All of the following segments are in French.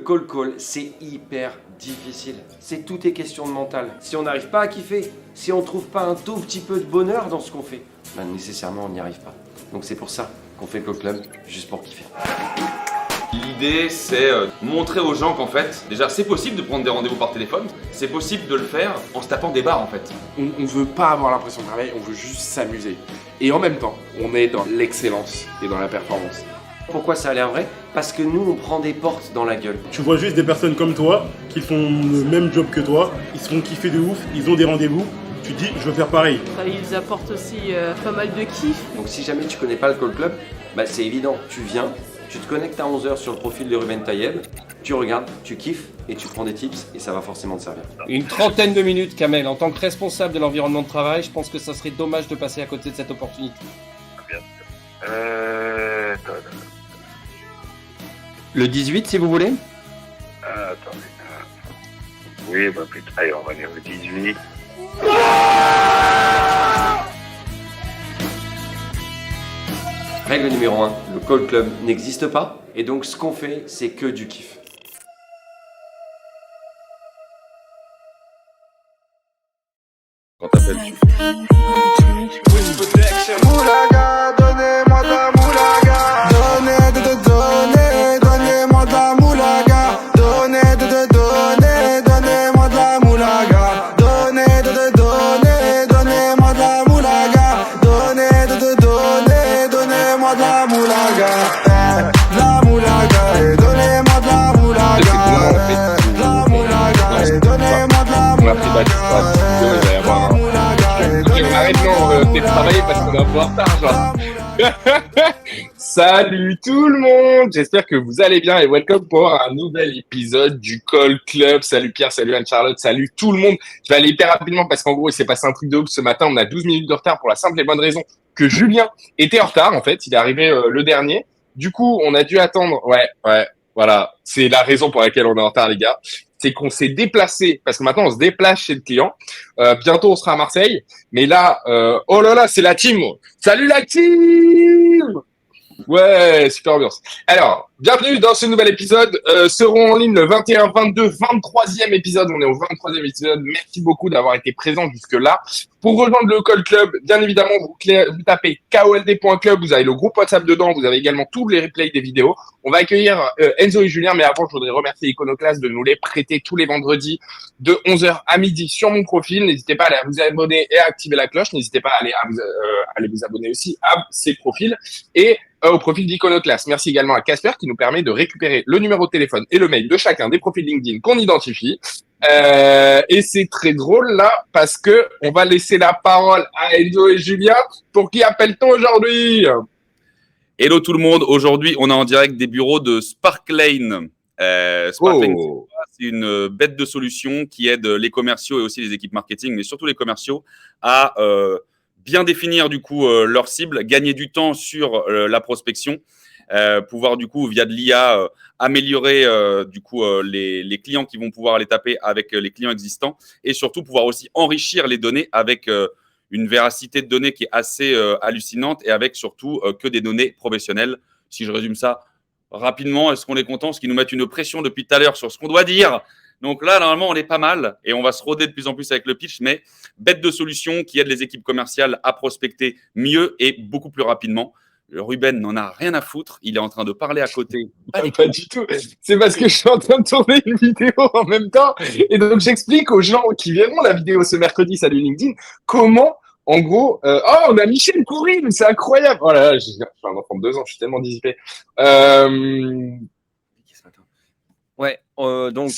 cold call, c'est hyper difficile. Tout est question de mental. Si on n'arrive pas à kiffer, si on trouve pas un tout petit peu de bonheur dans ce qu'on fait, ben nécessairement on n'y arrive pas. Donc c'est pour ça qu'on fait le Cold Club, juste pour kiffer. L'idée, c'est montrer aux gens qu'en fait, déjà, c'est possible de prendre des rendez-vous par téléphone. C'est possible de le faire en se tapant des barres, en fait. On veut pas avoir l'impression de travailler, on veut juste s'amuser. Et en même temps, on est dans l'excellence et dans la performance. Pourquoi ça a l'air vrai? Parce que nous, on prend des portes dans la gueule. Tu vois juste des personnes comme toi qui font le même job que toi, ils se font kiffer de ouf, ils ont des rendez-vous. Tu te dis, je veux faire pareil. Ils apportent aussi pas mal de kiff. Donc si jamais tu connais pas le Cold Club, bah c'est évident, tu viens, tu te connectes à 11h sur le profil de Ruben Tayeb, tu regardes, tu kiffes et tu prends des tips et ça va forcément te servir. Une trentaine de minutes, Kamel. En tant que responsable de l'environnement de travail, je pense que ça serait dommage de passer à côté de cette opportunité. Bien sûr. Le 18 si vous voulez. Attendez. Oui, bah putain, allez, on va dire le 18. Règle numéro 1, le Cold Club n'existe pas et donc ce qu'on fait, c'est que du kiff. Quand t'appelles. Moulaga, donnez-moi de la moulaga. Donnez-moi de la moulaga. Donnez-moi de la moulaga. Donnez-moi de la moulaga. Donnez-moi de la moulaga. De la moulaga, et donnez-moi de la moulaga. De la moulaga, et donnez-moi de la moulaga. On arrête, non, t'es travaillé parce qu'on est un peu en retard, genre. Salut tout le monde, j'espère que vous allez bien et welcome pour un nouvel épisode du Cold Club. Salut Pierre, salut Anne-Charlotte, salut tout le monde. Je vais aller hyper rapidement parce qu'en gros, il s'est passé un truc de ouf ce matin. On a 12 minutes de retard pour la simple et bonne raison que Julien était en retard, en fait. Il est arrivé le dernier. Du coup, on a dû attendre. Ouais, voilà. C'est la raison pour laquelle on est en retard, les gars. C'est qu'on s'est déplacé, parce que maintenant on se déplace chez le client. Bientôt on sera à Marseille, mais là, oh là là, c'est la team. Salut la team. Ouais, super ambiance. Alors, bienvenue dans ce nouvel épisode. Seront en ligne le 21, 22, 23e épisode. On est au 23e épisode. Merci beaucoup d'avoir été présent jusque-là. Pour rejoindre le Cold Club, bien évidemment, vous tapez kold.club. Vous avez le groupe WhatsApp dedans. Vous avez également tous les replays des vidéos. On va accueillir Enzo et Julien. Mais avant, je voudrais remercier Iconoclast de nous les prêter tous les vendredis de 11h à midi sur mon profil. N'hésitez pas à aller vous abonner et à activer la cloche. N'hésitez pas à aller vous abonner aussi à ces profils. Et au profil d'Iconoclast. Merci également à Casper qui nous permet de récupérer le numéro de téléphone et le mail de chacun des profils LinkedIn qu'on identifie. Et c'est très drôle là parce que on va laisser la parole à Enzo et Julien. Pour qui appelle-t-on aujourd'hui? Hello tout le monde, aujourd'hui on est en direct des bureaux de Sparklane. Sparklane, c'est une bête de solution qui aide les commerciaux et aussi les équipes marketing, mais surtout les commerciaux à bien définir du coup leur cible, gagner du temps sur la prospection, pouvoir du coup via de l'IA améliorer du coup les clients qui vont pouvoir les taper avec les clients existants et surtout pouvoir aussi enrichir les données avec une véracité de données qui est assez hallucinante et avec surtout que des données professionnelles. Si je résume ça rapidement, est-ce qu'on est content? Parce qu'ils nous mettent une pression depuis tout à l'heure sur ce qu'on doit dire. Donc là, normalement, on est pas mal et on va se roder de plus en plus avec le pitch, mais bête de solution qui aide les équipes commerciales à prospecter mieux et beaucoup plus rapidement. Ruben n'en a rien à foutre, il est en train de parler à côté. Pas du tout, c'est parce que je suis en train de tourner une vidéo en même temps et donc j'explique aux gens qui verront la vidéo ce mercredi, salut LinkedIn, comment, en gros, on a Michel Couril, c'est incroyable. Oh là là, je suis un enfant de 2 ans, je suis tellement dissipé. Ouais, donc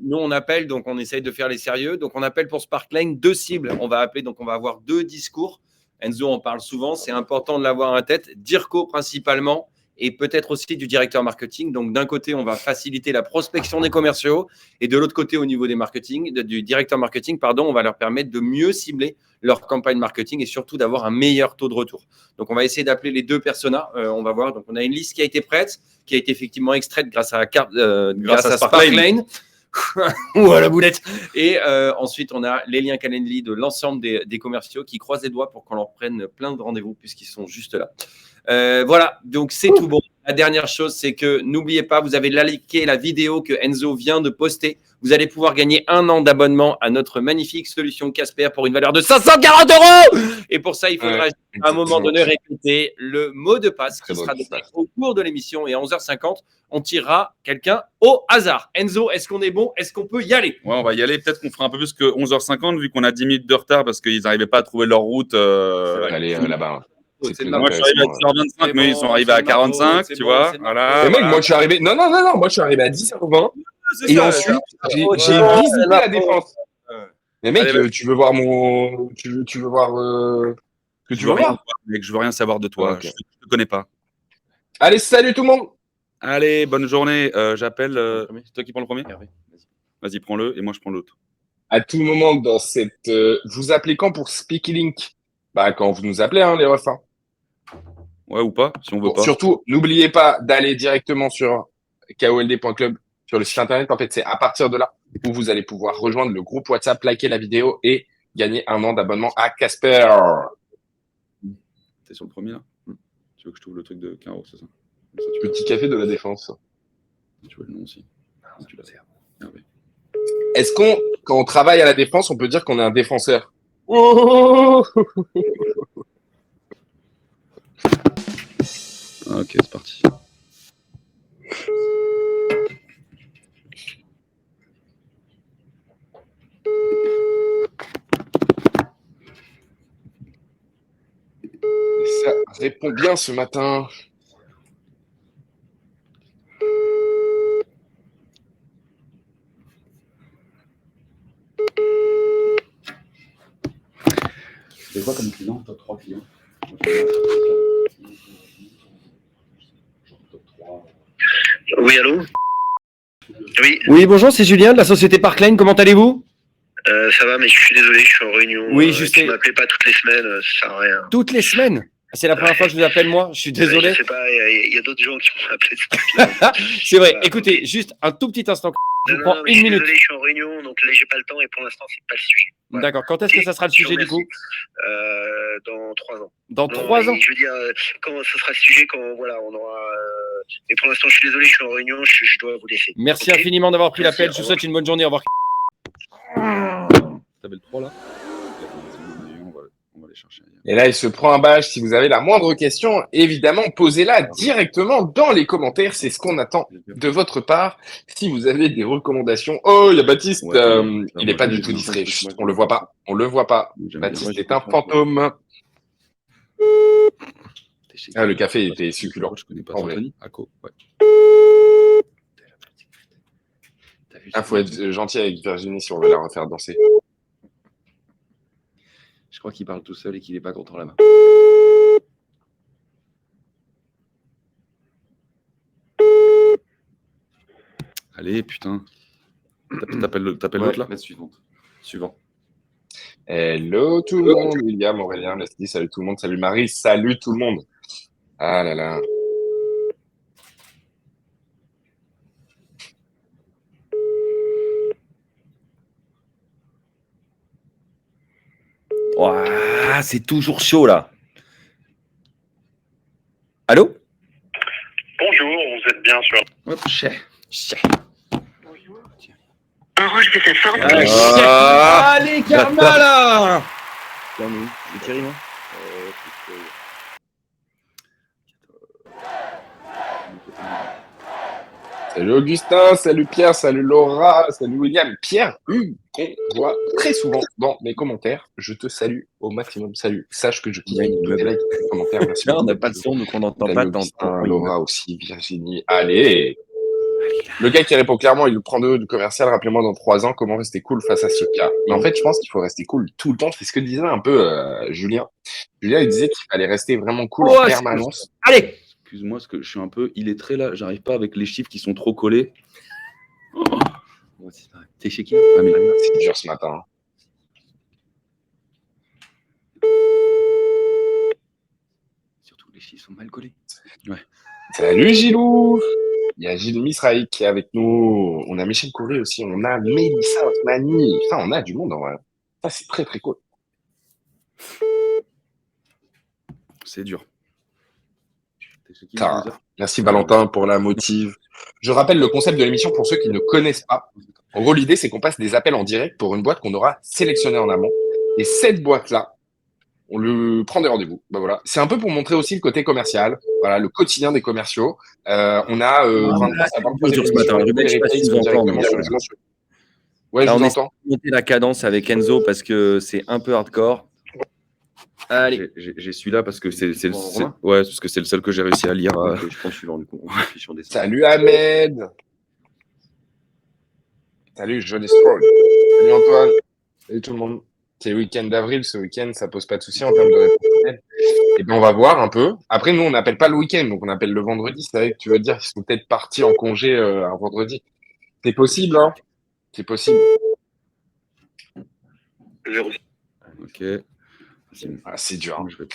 nous on appelle, donc on essaye de faire les sérieux. Donc on appelle pour Sparklane 2 cibles. On va appeler, donc on va avoir 2 discours. Enzo en parle souvent, c'est important de l'avoir en tête. Dirco principalement et peut-être aussi du directeur marketing. Donc d'un côté, on va faciliter la prospection des commerciaux et de l'autre côté, au niveau des du directeur marketing, on va leur permettre de mieux cibler leur campagne marketing et surtout d'avoir un meilleur taux de retour. Donc on va essayer d'appeler les 2 personas. On va voir. Donc on a une liste qui a été prête, qui a été effectivement extraite grâce à Sparklane. Ou à la boulette. Et ensuite, on a les liens Calendly de l'ensemble des commerciaux qui croisent les doigts pour qu'on leur prenne plein de rendez-vous puisqu'ils sont juste là. Voilà, donc c'est tout bon. La dernière chose, c'est que n'oubliez pas, vous avez liké la vidéo que Enzo vient de poster. Vous allez pouvoir gagner 1 an d'abonnement à notre magnifique solution Casper pour une valeur de 540 €. Et pour ça, il faudra à un moment donné répéter le mot de passe qui sera donné au cours de l'émission. Et à 11h50, on tirera quelqu'un au hasard. Enzo, est-ce qu'on est bon? Est-ce qu'on peut y aller? Ouais, on va y aller. Peut-être qu'on fera un peu plus que 11h50 vu qu'on a 10 minutes de retard parce qu'ils n'arrivaient pas à trouver leur route. Allez, là-bas. Moi, je suis arrivé à 10h25, mais ils sont arrivés à 45, tu vois. Voilà. Mec, moi, je suis arrivé. Non, moi, je suis arrivé à 10h20. Et ça, ensuite, j'ai visité la défense. Mais mec, Allez, tu veux voir mon. Tu veux voir. Que tu veux voir? Mec, je veux rien savoir de toi. Okay. Je te connais pas. Allez, salut tout le monde. Allez, bonne journée. J'appelle. C'est toi qui prends le premier? Vas-y, prends-le et moi je prends l'autre. À tout moment dans cette. Vous appelez quand pour Speaky Link? Bah, quand vous nous appelez, les refs. Ouais, ou pas, si on veut pas. Surtout, n'oubliez pas d'aller directement sur kold.club, sur le site internet. En fait, c'est à partir de là où vous allez pouvoir rejoindre le groupe WhatsApp, liker la vidéo et gagner 1 an d'abonnement à Casper. T'es sur le premier là? Tu veux que je t'ouvre le truc de 15 €, c'est ça? Petit café de la Défense. Tu veux le nom aussi? Tu l'as. Est-ce qu'on, quand on travaille à la Défense, on peut dire qu'on est un défenseur? Oh. Ok, c'est parti. Ça répond bien ce matin. C'est quoi comme client? Top 3 clients? Oui, allô? Oui, Oui, bonjour, c'est Julien de la société Parkline. Comment allez-vous? ça va, mais je suis désolé, je suis en réunion. Oui, je sais. Ne m'appelez pas toutes les semaines, ça sert à rien. Toutes les semaines? C'est la première fois que je vous appelle, moi. Je suis désolé. Je sais pas, il y a d'autres gens qui m'ont appelé. C'est vrai. Écoutez, juste un tout petit instant. Je vous prends mais une je suis minute. désolé, je suis en réunion, donc là, j'ai pas le temps et pour l'instant, c'est pas le sujet. Voilà. D'accord. Quand est-ce que ça sera le Je vous sujet du coup? remercie. Dans 3 ans. Dans Non, 3 ans? Je veux dire, quand ce sera le sujet, quand voilà, on aura. Mais pour l'instant, je suis désolé, je suis en réunion, je dois vous laisser. Merci Ok. infiniment d'avoir pris Merci, l'appel. au Je vous revoir. souhaite une bonne journée. Au revoir. T'avais le 3 là? On va aller chercher. Et là, il se prend un badge. Si vous avez la moindre question, évidemment, posez-la directement dans les commentaires. C'est ce qu'on attend de votre part. Si vous avez des recommandations. Oh, il y a Baptiste. Il n'est pas du tout distrait. On le voit pas. On le voit pas. Baptiste est un fantôme. Ah, le café était succulent. Je connais pas En vrai. Anthony. Aco, ouais. Ah, faut être gentil avec Virginie si on veut la refaire danser. Je crois qu'il parle tout seul et qu'il n'est pas content là-bas. Allez, putain. T'appelles l'autre là? La suivante. Suivant. Hello tout le monde. William, Aurélien, Leslie, salut tout le monde. Salut Marie, salut tout le monde. Ah là là. Ouah, c'est toujours chaud là. Allô? Bonjour, vous êtes bien sûr. Hop, chais. Enregistre cette forme. Allez, Karma là! C'est Thierry, non? Salut Augustin, salut Pierre, salut Laura, salut William. Pierre, qu'on voit très souvent dans mes commentaires. Je te salue au maximum. Salut. Sache que je kiffe tous les likes, les commentaires. Merci Là, on beaucoup. n'a pas de son, donc on n'entend Salut pas. Augustin, Laura aussi, Virginie. Allez. Le gars qui répond clairement, il le prend de haut du commercial. Rappelez-moi dans 3 ans comment rester cool face à ce cas. Mais en fait, je pense qu'il faut rester cool tout le temps. C'est ce que disait un peu Julien. Julien, il disait qu'il fallait rester vraiment cool en permanence. Allez! Excuse-moi, parce que je suis un peu illettré là. J'arrive pas avec les chiffres qui sont trop collés. Oh. Ouais, c'est pareil. T'es chez qui? Ah, mais... C'est dur ce matin. Surtout les chiffres sont mal collés. Ouais. Salut Gilou. Il y a Gilles Misraï qui est avec nous. On a Michel Coury aussi. On a Mélissa Osmani. Enfin, on a du monde en vrai. Ça, c'est très très cool. C'est dur. Ça, merci Valentin pour la motive. Je rappelle le concept de l'émission pour ceux qui ne connaissent pas. En gros, l'idée, c'est qu'on passe des appels en direct pour une boîte qu'on aura sélectionnée en amont. Et cette boîte-là, on le prend des rendez-vous. Ben voilà. C'est un peu pour montrer aussi le côté commercial, voilà, le quotidien des commerciaux. On a 23 à 23 dur ce matin. Ruben, je sais pas si tu nous entends, mais Ouais, là, je on vous essaie entends. de monter la cadence avec Enzo parce que c'est un peu hardcore. Allez. J'ai celui-là parce que c'est le Romain ouais, parce que c'est le seul que j'ai réussi à lire. Ok, je prends le suivant du coup. Si on descend. Salut Ahmed. Salut Johnny Stroll. Salut Antoine. Salut tout le monde. C'est le week-end d'avril. Ce week-end, ça pose pas de souci en termes de réponse. Et bien, on va voir un peu. Après, nous, on n'appelle pas le week-end, donc on appelle le vendredi. C'est vrai que tu veux dire qu'ils sont peut-être partis en congé un vendredi. C'est possible, hein? C'est possible. Ok. Ah, c'est dur. Hein. Je vais-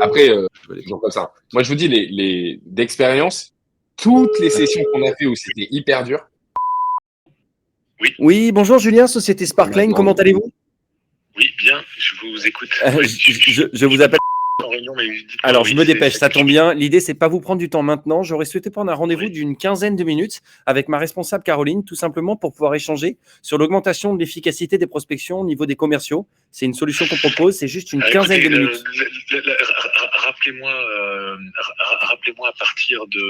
Après, je vais aller- toujours comme ça. Moi, je vous dis, d'expérience, toutes les sessions qu'on a fait où c'était hyper dur. Oui, bonjour Julien, Société Sparkline, comment allez-vous? Oui, bien, je vous écoute. Je vous appelle. En réunion, mais dites-moi, Alors, oui, je me c'est- dépêche, c'est- ça tombe bien. L'idée, c'est pas vous prendre du temps maintenant. J'aurais souhaité prendre un rendez-vous Oui. d'une quinzaine de minutes avec ma responsable Caroline, tout simplement pour pouvoir échanger sur l'augmentation de l'efficacité des prospections au niveau des commerciaux. C'est une solution qu'on propose, c'est juste une quinzaine de Écoutez, minutes. rappelez-moi à partir du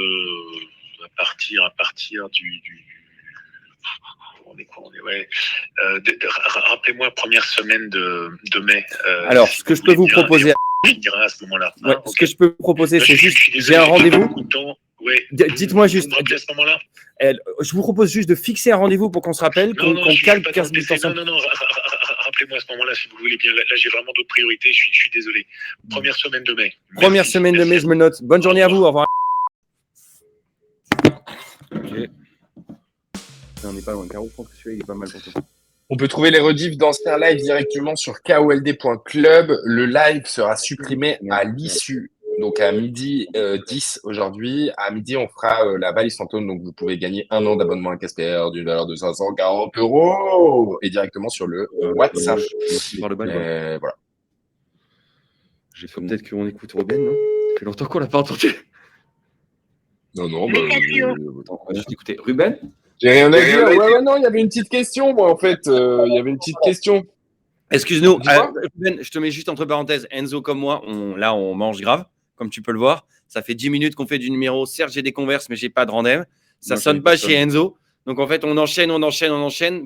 on est quoi, ouais. Rappelez-moi première semaine de mai. Alors, si ce que vous je peux vous voulez bien, proposer, et on finira à ce moment-là. ouais, Hein, ce ok. que je peux vous proposer, Là, c'est je juste, suis j'ai désolé, un pas rendez-vous. beaucoup de temps. Ouais. Dites-moi Vous juste, me rappelez à ce moment-là. je vous propose juste de fixer un rendez-vous pour qu'on se rappelle, qu'on je cale suis pas 15 dans le minutes PC. ensemble. Non, rappelez-moi à ce moment-là si vous voulez bien. Là, j'ai vraiment d'autres priorités. Je suis désolé. Première semaine de mai. Première Merci. semaine de mai, Merci. je me le note. Bonne journée à vous, au revoir. Ok. On n'est pas loin, Caro, je pense que celui-là, il est pas mal pour toi. On peut trouver les rediffs d'anciens lives directement sur kold.club. Le live sera supprimé à l'issue. Donc à midi 10 aujourd'hui, à midi on fera la valise fantôme, donc vous pouvez gagner 1 an d'abonnement à Casper d'une valeur de 540 € et directement sur le WhatsApp. Par le bas, Voilà. J'ai fait mon- Peut-être qu'on écoute Robin, non? Ça fait longtemps qu'on l'a pas entendu. Non, Attends, on va juste écouter. Ruben? j'ai rien à dire. Ouais, non, il y avait une petite question, moi, en fait. Il y avait une petite question. Excuse-nous, Dis-moi. Ruben, je te mets juste entre parenthèses. Enzo comme moi, on mange grave, comme tu peux le voir. Ça fait 10 minutes qu'on fait du numéro. Certes, j'ai des converses, mais j'ai pas de rendez-vous. Ça Moi, sonne j'en ai pas personne. chez Enzo. Donc, en fait, on enchaîne.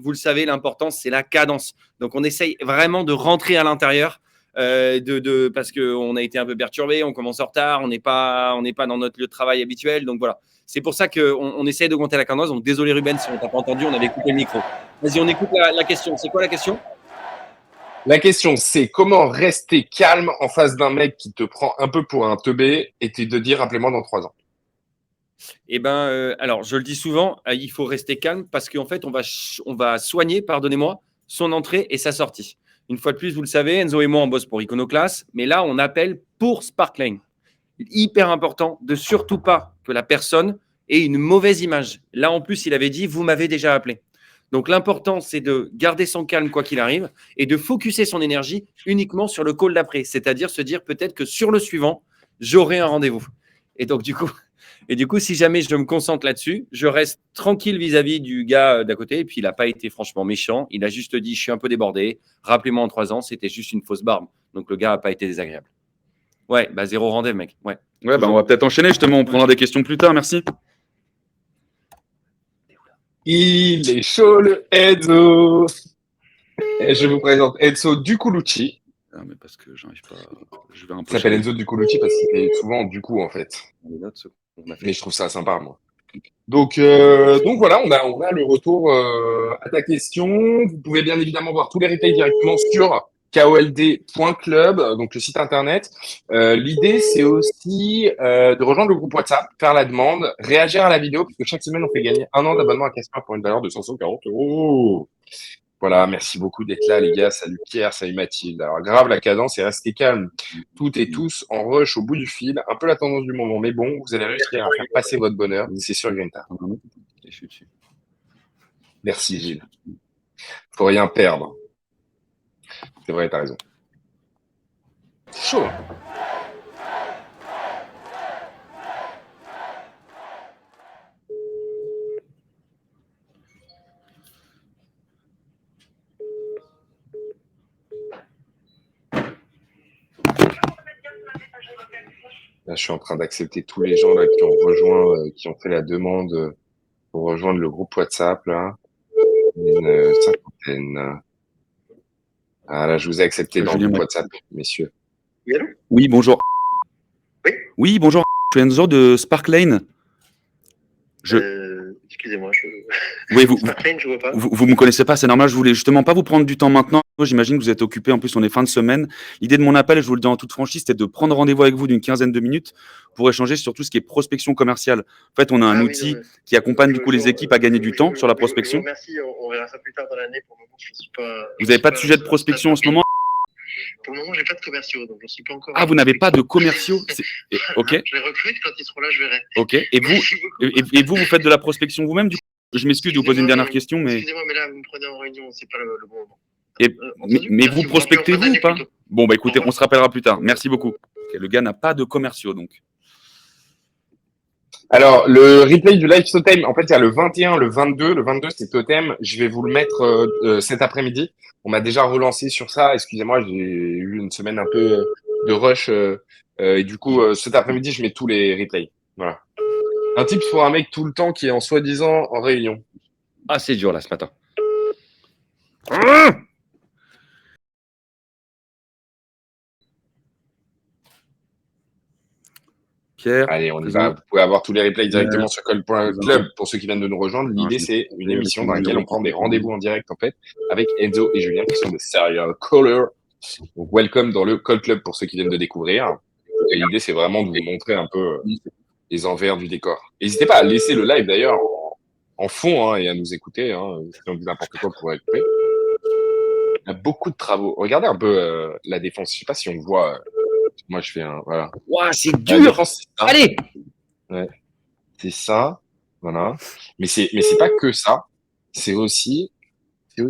Vous le savez, l'important, c'est la cadence. Donc, on essaye vraiment de rentrer à l'intérieur. Parce qu'on a été un peu perturbé, on commence en retard, on n'est pas dans notre lieu de travail habituel. Donc voilà, c'est pour ça qu'on essaye d'augmenter la cadence. Donc désolé Ruben si on t'a pas entendu, on avait coupé le micro. Vas-y, on écoute la question. C'est quoi la question? La question, c'est comment rester calme en face d'un mec qui te prend un peu pour un teubé et te dire rappelez-moi dans 3 ans. Eh ben, alors je le dis souvent, il faut rester calme parce qu'en fait, on va soigner, pardonnez-moi, son entrée et sa sortie. Une fois de plus, vous le savez, Enzo et moi, on bosse pour Iconoclast, mais là, on appelle pour Sparkline. Hyper important de surtout pas que la personne ait une mauvaise image. Là, en plus, il avait dit, vous m'avez déjà appelé. Donc, l'important, c'est de garder son calme quoi qu'il arrive et de focuser son énergie uniquement sur le call d'après. C'est-à-dire se dire peut-être que sur le suivant, j'aurai un rendez-vous. Et donc, du coup, si jamais je me concentre là-dessus, je reste tranquille vis-à-vis du gars d'à côté. Et puis, il n'a pas été franchement méchant. Il a juste dit, je suis un peu débordé. Rappelez-moi en 3 ans, c'était juste une fausse barbe. Donc, le gars n'a pas été désagréable. Ouais, bah 0 rendez-vous, mec. Ouais. Ouais, bah, on va peut-être enchaîner justement. On prendra des questions plus tard. Merci. Il est chaud le Enzo. Et je vous présente Enzo Duculucci. Ah, mais parce que j'arrive pas. Je vais un Il peu. s'appelle Enzo Duculucci parce qu'il est souvent du coup en fait. Les notes, ce qu'on a fait. Mais je trouve ça sympa, moi. Donc voilà, on a le retour à ta question. Vous pouvez bien évidemment voir tous les replays directement sur kold.club, donc le site internet. L'idée, c'est aussi de rejoindre le groupe WhatsApp, faire la demande, réagir à la vidéo, parce que chaque semaine, on fait gagner 1 an d'abonnement à Casper pour une valeur de 540 €. Voilà, merci beaucoup d'être là, les gars. Salut Pierre, salut Mathilde. Alors, grave la cadence et restez calme. Toutes et tous en rush au bout du fil. Un peu la tendance du moment, mais bon, vous allez réussir à faire passer votre bonheur. C'est sur Grinta. Je suis dessus. Merci Gilles. Faut rien perdre. C'est vrai, t'as raison. C'est chaud. Hein. Là, je suis en train d'accepter tous les gens là qui ont rejoint, qui ont fait la demande pour rejoindre le groupe WhatsApp là. Une cinquantaine. Ah là, je vous ai accepté dans le groupe WhatsApp, messieurs. Oui, allô? Oui, bonjour. Oui. Oui, bonjour. Je suis Enzo de Sparklane. Excusez-moi, Oui, Sparklane, je vois pas. vous me connaissez pas, c'est normal. Je voulais justement pas vous prendre du temps maintenant. J'imagine que vous êtes occupé. En plus, on est fin de semaine. L'idée de mon appel, je vous le dis en toute franchise, c'était de prendre rendez-vous avec vous d'une quinzaine de minutes pour échanger sur tout ce qui est prospection commerciale. En fait, on a un outil qui accompagne du coup les équipes à gagner du temps sur la prospection. Merci, on verra ça plus tard dans l'année. Pour le moment, je suis pas. Vous n'avez pas de sujet de prospection en ce moment? Pour le moment, j'ai pas de commerciaux, donc je suis pas encore. Ah, vous n'avez pas de commerciaux? Ok. Je les recrute, quand ils seront là, je verrai. Ok. Et vous faites de la prospection vous-même du coup? Je m'excuse de vous poser une dernière question, mais. Excusez-moi, mais là, vous me prenez en réunion, c'est pas le bon moment. Mais vous prospectez-vous ou pas? Bon, bah écoutez, on se rappellera plus tard. Merci beaucoup. Okay, le gars n'a pas de commerciaux, donc. Alors, le replay du live Totem, en fait, il y a le 21, le 22. Le 22, c'est Totem. Je vais vous le mettre cet après-midi. On m'a déjà relancé sur ça. Excusez-moi, j'ai eu une semaine un peu de rush. Et du coup, cet après-midi, je mets tous les replays. Voilà. Un tips pour un mec tout le temps qui est en soi-disant en réunion. Ah, c'est dur là ce matin. Pierre, allez, on y va. Vous pouvez avoir tous les replays directement sur call.club pour ceux qui viennent de nous rejoindre. L'idée, c'est une émission dans laquelle on prend des rendez-vous en direct, en fait, avec Enzo et Julien, qui sont des serial callers. Donc, welcome dans le Call Club pour ceux qui viennent de découvrir. Et l'idée, c'est vraiment de vous montrer un peu les envers du décor. N'hésitez pas à laisser le live, d'ailleurs, en fond, et à nous écouter. Si on dit n'importe quoi pour écouter. Il y a beaucoup de travaux. Regardez un peu la défense. Je sais pas si on voit. Moi, je fais un. Voilà. Ouah, c'est dur. Défense, allez. Ouais. C'est ça. Voilà. Mais c'est pas que ça. C'est aussi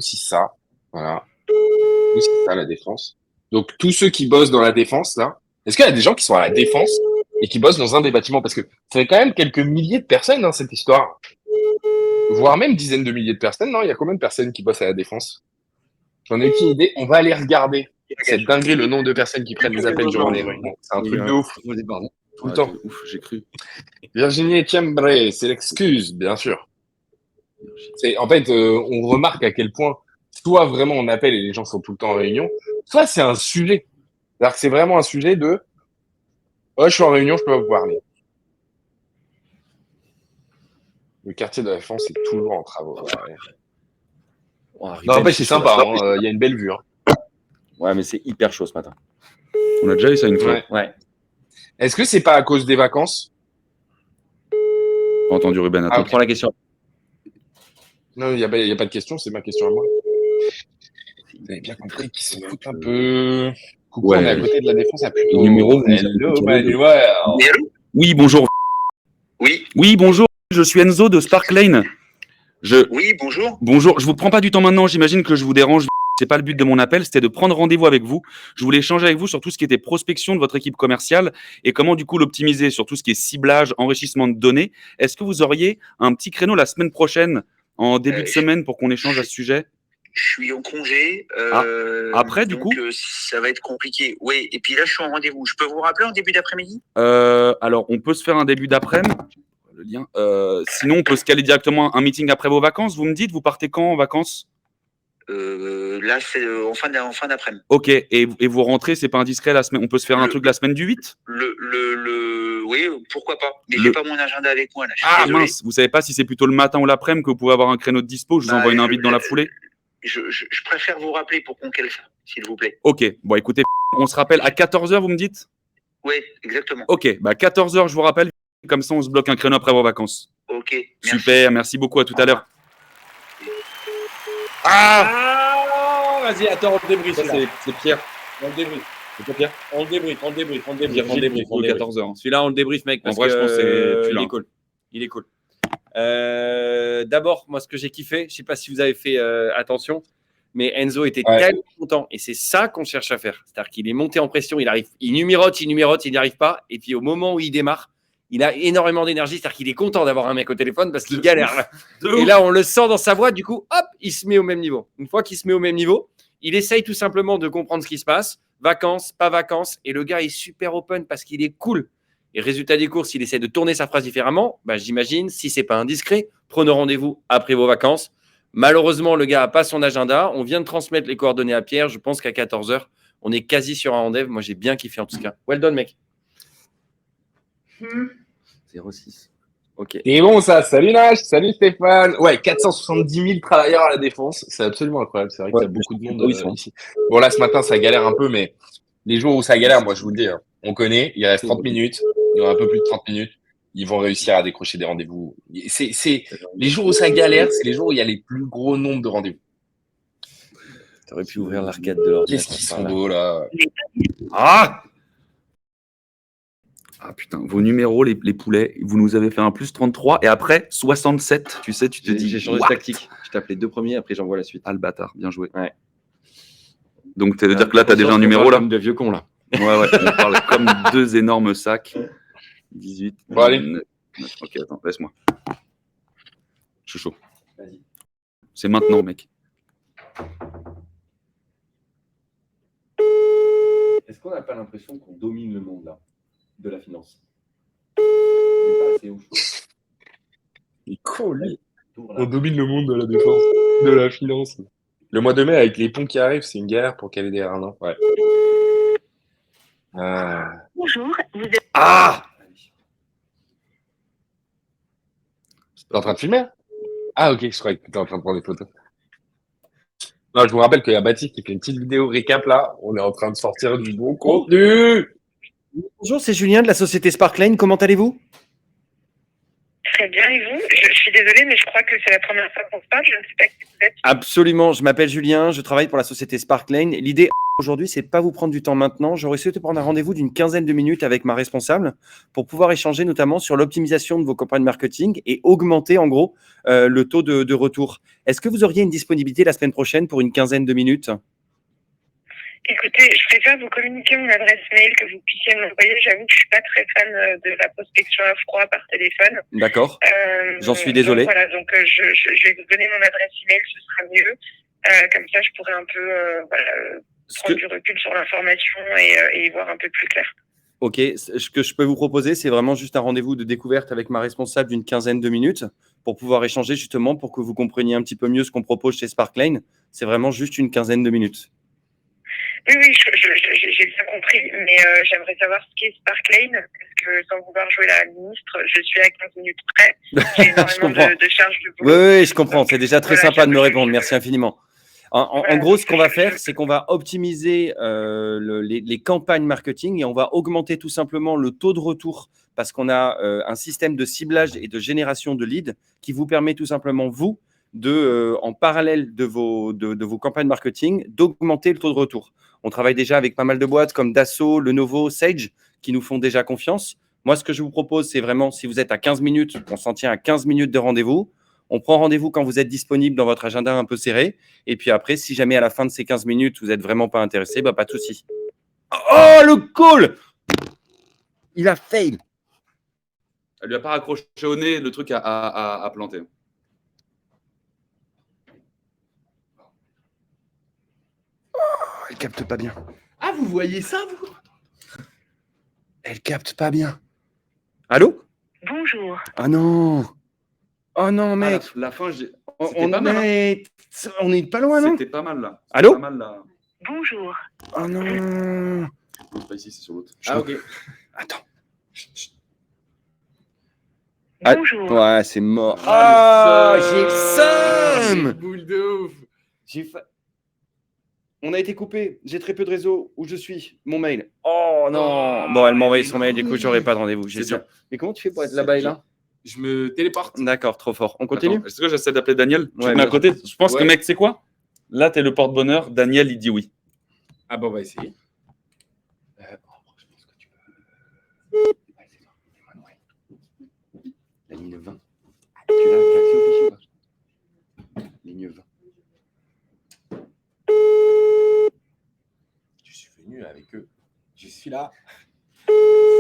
ça. Voilà. C'est ça, la défense. Donc, tous ceux qui bossent dans la défense, là. Est-ce qu'il y a des gens qui sont à la défense et qui bossent dans un des bâtiments? Parce que ça fait quand même quelques milliers de personnes, cette histoire. Voire même dizaines de milliers de personnes, non? Il y a combien de personnes qui bossent à la défense? J'en ai aucune idée. On va aller regarder. C'est dinguerie le nombre de personnes qui prennent des appels durant les réunions. C'est un truc de ouf. Tout le temps. Ouf, j'ai cru. Virginie Etiembre, c'est l'excuse, bien sûr. En fait, on remarque à quel point, soit vraiment on appelle et les gens sont tout le temps en réunion, soit c'est un sujet. C'est-à-dire que c'est vraiment un sujet de « Oh, je suis en réunion, je peux pas vous parler. » Le quartier de la défense est toujours en travaux. Non, en fait, c'est sympa, il y a une belle vue. Ouais, mais c'est hyper chaud ce matin. On a déjà eu ça une fois. Ouais. Est-ce que c'est pas à cause des vacances? Pas entendu, Ruben. Attends. On prend la question. Non, il n'y a pas de question, c'est ma question à moi. Vous avez bien compris qu'ils se foutent un peu. Coucou, on est à côté de la défense à plutôt. Numéro, hello, Manuel. Oui, bonjour. Oui. Oui, bonjour. Je suis Enzo de Sparklane. Oui, bonjour. Bonjour. Je vous prends pas du temps maintenant. J'imagine que je vous dérange. C'est pas le but de mon appel, c'était de prendre rendez-vous avec vous. Je voulais échanger avec vous sur tout ce qui était prospection de votre équipe commerciale et comment du coup l'optimiser sur tout ce qui est ciblage, enrichissement de données. Est-ce que vous auriez un petit créneau la semaine prochaine, en début de semaine, pour qu'on échange à ce sujet? Je suis en congé. Après, du donc, coup ça va être compliqué. Oui, et puis là, je suis en rendez-vous. Je peux vous rappeler en début d'après-midi? Alors, on peut se faire un début d'après-midi. Le lien. Sinon, on peut se caler directement un meeting après vos vacances. Vous me dites, vous partez quand en vacances? Là, c'est en fin d'après-midi. Ok, et vous rentrez, c'est pas indiscret la semaine. On peut se faire un truc la semaine du 8? Oui, pourquoi pas. Mais j'ai pas mon agenda avec moi là. Ah mince, vous savez pas si c'est plutôt le matin ou l'après-midi que vous pouvez avoir un créneau de dispo? Je vous envoie une invite dans la foulée. Je préfère vous rappeler pour qu'on cale ça, s'il vous plaît. Ok, bon écoutez, on se rappelle à 14h, vous me dites? Oui, exactement. Ok, bah 14h, je vous rappelle. Comme ça, on se bloque un créneau après vos vacances. Ok, merci. Super, merci beaucoup, à tout à l'heure. Vas-y, attends, on débriefe. C'est Pierre. On le débriefe. C'est pas Pierre? On le débriefe. On débrief. 14h. Celui-là, on le débriefe, mec. Parce en vrai, je pense que il est cool. Il est cool. D'abord, moi, ce que j'ai kiffé, je ne sais pas si vous avez fait attention, mais Enzo était tellement content. Et c'est ça qu'on cherche à faire. C'est-à-dire qu'il est monté en pression, il numérote, il n'y arrive pas. Et puis, au moment où il démarre, il a énormément d'énergie. C'est-à-dire qu'il est content d'avoir un mec au téléphone parce qu'il galère. Et là, on le sent dans sa voix. Du coup, hop, il se met au même niveau. Une fois qu'il se met au même niveau, il essaye tout simplement de comprendre ce qui se passe. Vacances, pas vacances. Et le gars est super open parce qu'il est cool. Et résultat des courses, s'il essaie de tourner sa phrase différemment, bah, j'imagine, si ce n'est pas indiscret, prenez rendez-vous après vos vacances. Malheureusement, le gars n'a pas son agenda. On vient de transmettre les coordonnées à Pierre. Je pense qu'à 14h, on est quasi sur un rendez-vous. Moi, j'ai bien kiffé en tout cas. Well done, mec. 06. Ok. Et bon, ça. Salut Nash, salut Stéphane. Ouais, 470 000 travailleurs à la Défense. C'est absolument incroyable. C'est vrai qu'il y a beaucoup de monde ici. Bon, là, ce matin, ça galère un peu, mais les jours où ça galère, moi, je vous le dis, hein, on connaît. Il reste 30 minutes. Il y aura un peu plus de 30 minutes. Ils vont réussir à décrocher des rendez-vous. C'est les jours où ça galère, c'est les jours où il y a les plus gros nombres de rendez-vous. Tu aurais pu ouvrir l'arcade de l'ordinateur. Qu'est-ce qu'ils sont beaux, là. Ah putain, vos numéros, les poulets, vous nous avez fait un plus 33 et après 67, tu sais, tu te dis. J'ai changé de tactique. Je tape les deux premiers, après j'envoie la suite. Ah, le bâtard, bien joué. Ouais. Donc, tu veux dire que là, tu as déjà un numéro là? Comme de vieux cons là. Ouais, on parle comme deux énormes sacs. 18. Bon, allez. 19. Ok, attends, laisse-moi. Je suis chaud. Vas-y. C'est maintenant, mec. Est-ce qu'on n'a pas l'impression qu'on domine le monde là, de la finance? Il n'est pas assez ouf. Il est cool, lui. Tour, On domine le monde de la défense, de la finance. Le mois de mai, avec les ponts qui arrivent, c'est une galère pour caler des R1. Ouais. Bonjour, vous êtes... Ah! T'es en train de filmer? Ah, ok, je croyais que t'étais en train de prendre des photos. Non, je vous rappelle qu'il y a Baptiste qui fait une petite vidéo récap là. On est en train de sortir du bon contenu. Bonjour, c'est Julien de la société Sparkline. Comment allez-vous? Très bien, et vous? Je suis désolée, mais je crois que c'est la première fois qu'on se parle. Je ne sais pas qui vous êtes. Absolument, je m'appelle Julien, je travaille pour la société Sparkline. L'idée aujourd'hui, c'est pas vous prendre du temps maintenant. J'aurais souhaité prendre un rendez-vous d'une quinzaine de minutes avec ma responsable pour pouvoir échanger notamment sur l'optimisation de vos campagnes marketing et augmenter en gros le taux de retour. Est-ce que vous auriez une disponibilité la semaine prochaine pour une quinzaine de minutes? Écoutez, je préfère vous communiquer mon adresse mail que vous puissiez m'envoyer. J'avoue que je suis pas très fan de la prospection à froid par téléphone. D'accord. J'en suis désolé. Donc, voilà, donc je vais vous donner mon adresse email, ce sera mieux. Comme ça, je pourrais un peu prendre du recul sur l'information et y voir un peu plus clair. Ok, ce que je peux vous proposer, c'est vraiment juste un rendez-vous de découverte avec ma responsable d'une quinzaine de minutes pour pouvoir échanger justement pour que vous compreniez un petit peu mieux ce qu'on propose chez Sparkline. C'est vraiment juste une quinzaine de minutes. Oui, j'ai bien compris, mais j'aimerais savoir ce qu'est Sparkline, parce que sans vouloir jouer la ministre, je suis à 15 minutes près. J'ai énormément de charges de boulot. Oui, je comprends. C'est déjà très sympa de me répondre. Merci infiniment. En gros, ce qu'on va faire, c'est qu'on va optimiser les campagnes marketing et on va augmenter tout simplement le taux de retour parce qu'on a un système de ciblage et de génération de leads qui vous permet tout simplement, vous, en parallèle de vos campagnes marketing, d'augmenter le taux de retour. On travaille déjà avec pas mal de boîtes comme Dassault, Lenovo, Sage, qui nous font déjà confiance. Moi, ce que je vous propose, c'est vraiment, si vous êtes à 15 minutes, on s'en tient à 15 minutes de rendez-vous. On prend rendez-vous quand vous êtes disponible dans votre agenda un peu serré. Et puis après, si jamais à la fin de ces 15 minutes, vous n'êtes vraiment pas intéressé, bah, pas de souci. Oh, le call! Il a fail. Elle lui a pas raccroché au nez, le truc à planter. Elle capte pas bien. Ah, vous voyez ça, vous? Elle capte pas bien. Allô? Bonjour. Ah non. Oh non, mec. La fin, On est pas loin, non? C'était pas mal là. Allô? Pas mal, là. Bonjour. Oh non. Non, pas ici, c'est sur l'autre. Ah, ok. Attends. Bonjour. Ouais, c'est mort. Ah, j'ai le seum. Boule de ouf. On a été coupé. J'ai très peu de réseau. Où je suis? Mon mail. Oh non. Bon, elle m'a envoyé son mail. Du coup, j'aurai pas de rendez-vous. C'est bien. Mais comment tu fais pour être là-bas et là? Je me téléporte. D'accord, trop fort. On continue? Attends, est-ce que j'essaie d'appeler Daniel? Tu Ouais, te mets à bien côté. Je pense que, Ouais. mec, c'est quoi? Là, t'es le porte-bonheur. Daniel, il dit oui. Ah, bah, on va essayer. Je pense que tu peux. La ligne 20. Tu l'as accès au fichier ou pas? Ligne 20. Je suis venu avec eux. Je suis là.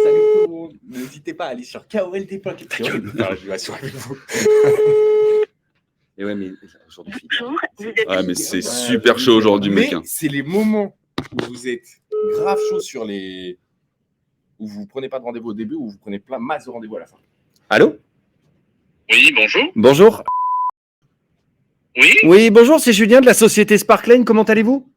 Salut tout le monde. N'hésitez pas à aller sur KOLT.com. Non, je vais assurer avec vous. Et ouais, mais aujourd'hui. Bonjour. Vous êtes... Ah, mais c'est super chaud aujourd'hui, Mais mec. hein. c'est les moments où vous êtes grave chaud où vous prenez pas de rendez-vous au début, où vous prenez plein masse de rendez-vous à la fin. Allô? Oui, bonjour. Bonjour. Oui, Oui, bonjour, c'est Julien de la société Sparklane. Comment allez-vous?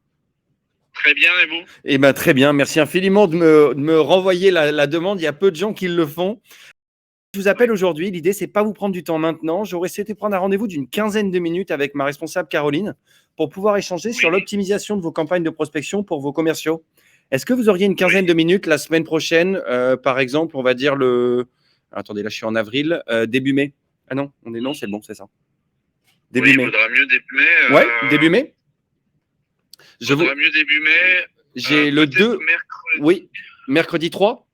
très bien, et vous? Eh bien, très bien. Merci infiniment de me renvoyer la demande. Il y a peu de gens qui le font. Je vous appelle aujourd'hui. L'idée, c'est pas vous prendre du temps maintenant. J'aurais souhaité prendre un rendez-vous d'une quinzaine de minutes avec ma responsable Caroline pour pouvoir échanger sur l'optimisation de vos campagnes de prospection pour vos commerciaux. Est-ce que vous auriez une quinzaine de minutes la semaine prochaine, par exemple, on va dire Attendez, là, je suis en avril, début mai. Ah non, non, c'est bon, c'est ça. Début Oui, mai. il vaudra mieux début mai. Ouais, début mai. Il vaudra mieux début mai. J'ai le 2. Mercredi. Oui, mercredi 3.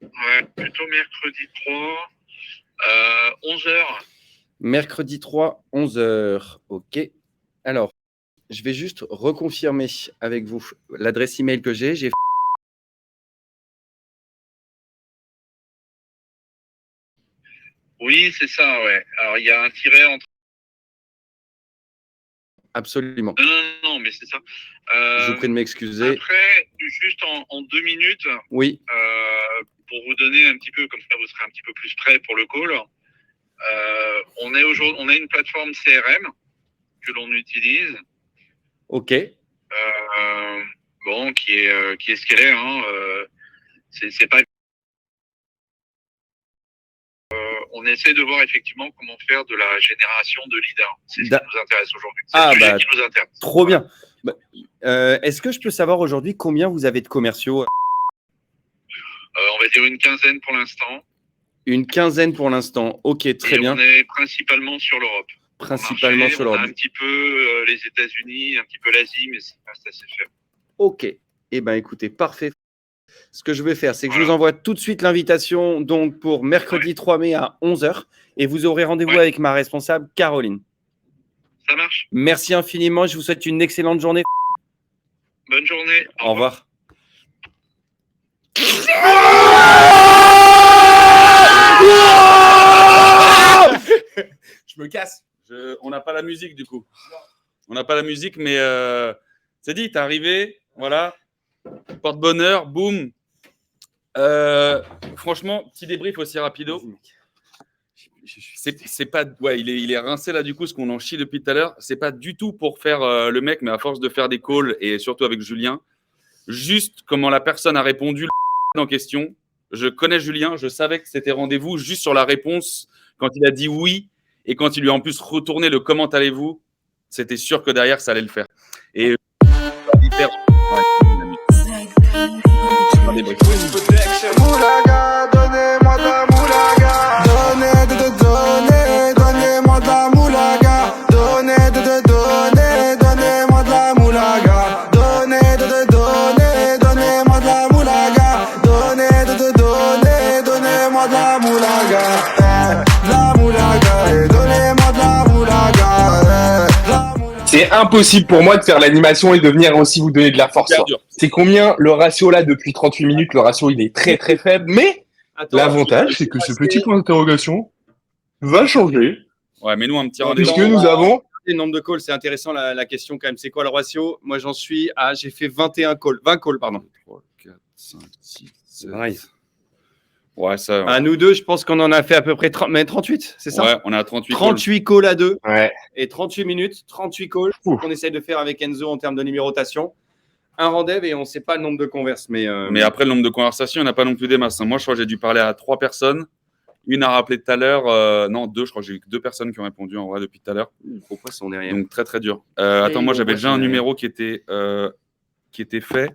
Ouais, plutôt mercredi 3. 11h. Mercredi 3, 11h. OK. Alors, je vais juste reconfirmer avec vous l'adresse email que j'ai. Oui, c'est ça, ouais. Alors, il y a un tiret entre. Absolument. Non, mais c'est ça. Je vous prie de m'excuser. Après, juste en 2 minutes, Oui. pour vous donner un petit peu, comme ça vous serez un petit peu plus prêt pour le call. On a une plateforme CRM que l'on utilise. OK. Bon, qui est ce qu'elle est. Hein. C'est pas. On essaie de voir effectivement comment faire de la génération de leaders. C'est ce qui nous intéresse aujourd'hui. C'est le sujet qui nous intéresse. Trop bien. Est-ce que je peux savoir aujourd'hui combien vous avez de commerciaux? On va dire une quinzaine pour l'instant. Une quinzaine pour l'instant. OK, très bien. On est principalement sur l'Europe. Principalement sur l'Europe. On a un petit peu les États-Unis, un petit peu l'Asie, mais ça reste assez faible. OK. Eh bien, écoutez, parfait. Ce que je vais faire, c'est que je vous envoie tout de suite l'invitation donc pour mercredi 3 mai à 11h et vous aurez rendez-vous avec ma responsable Caroline. Ça marche. Merci infiniment. Je vous souhaite une excellente journée. Bonne journée. Au revoir. Je me casse. On n'a pas la musique du coup. On n'a pas la musique, mais c'est dit, t'es arrivé, voilà. Porte-bonheur, boum. Franchement, petit débrief aussi rapido. C'est pas, ouais, il est rincé là du coup, ce qu'on en chie depuis tout à l'heure. C'est pas du tout pour faire le mec, mais à force de faire des calls et surtout avec Julien, juste comment la personne a répondu en question. Je connais Julien, je savais que c'était rendez-vous juste sur la réponse quand il a dit oui et quand il lui a en plus retourné le comment allez-vous, c'était sûr que derrière ça allait le faire. Et hyper. Moulaga, donnez-moi de la moulaga. Donnez-moi de la moulaga. Donnez-moi de la moulaga. Donnez-moi de la moulaga. Donnez-moi de la moulaga. De la moulaga. Et donnez-moi de la moulaga. C'est impossible pour moi de faire l'animation et de venir aussi vous donner de la force. C'est combien le ratio là depuis 38 minutes? Le ratio il est très très faible, mais l'avantage c'est que ce petit point d'interrogation va changer. Ouais, mais nous un petit rendez-vous. Puisque nous avons le nombre de calls, c'est intéressant la question quand même. C'est quoi le ratio? Moi j'en suis à, j'ai fait 21 calls, 20 calls pardon. 3, 4, 5, 6, 7. Nice. Ouais, ça. À nous deux, je pense qu'on en a fait à peu près 38, c'est ça? Ouais, on a 38 38 calls à deux. Ouais. Et 38 minutes, 38 calls qu'on essaye de faire avec Enzo en termes de numérotation. Un rendez-vous et on ne sait pas le nombre de converses. Mais après, le nombre de conversations, il n'y en a pas non plus des masses. Moi, je crois que j'ai dû parler à 3 personnes. Une a rappelé tout à l'heure. Non, 2, je crois que j'ai eu que 2 personnes qui ont répondu en vrai depuis tout à l'heure. Pourquoi ça, on est rien? Donc, très, très dur. Attends, moi, j'avais déjà un numéro qui était fait.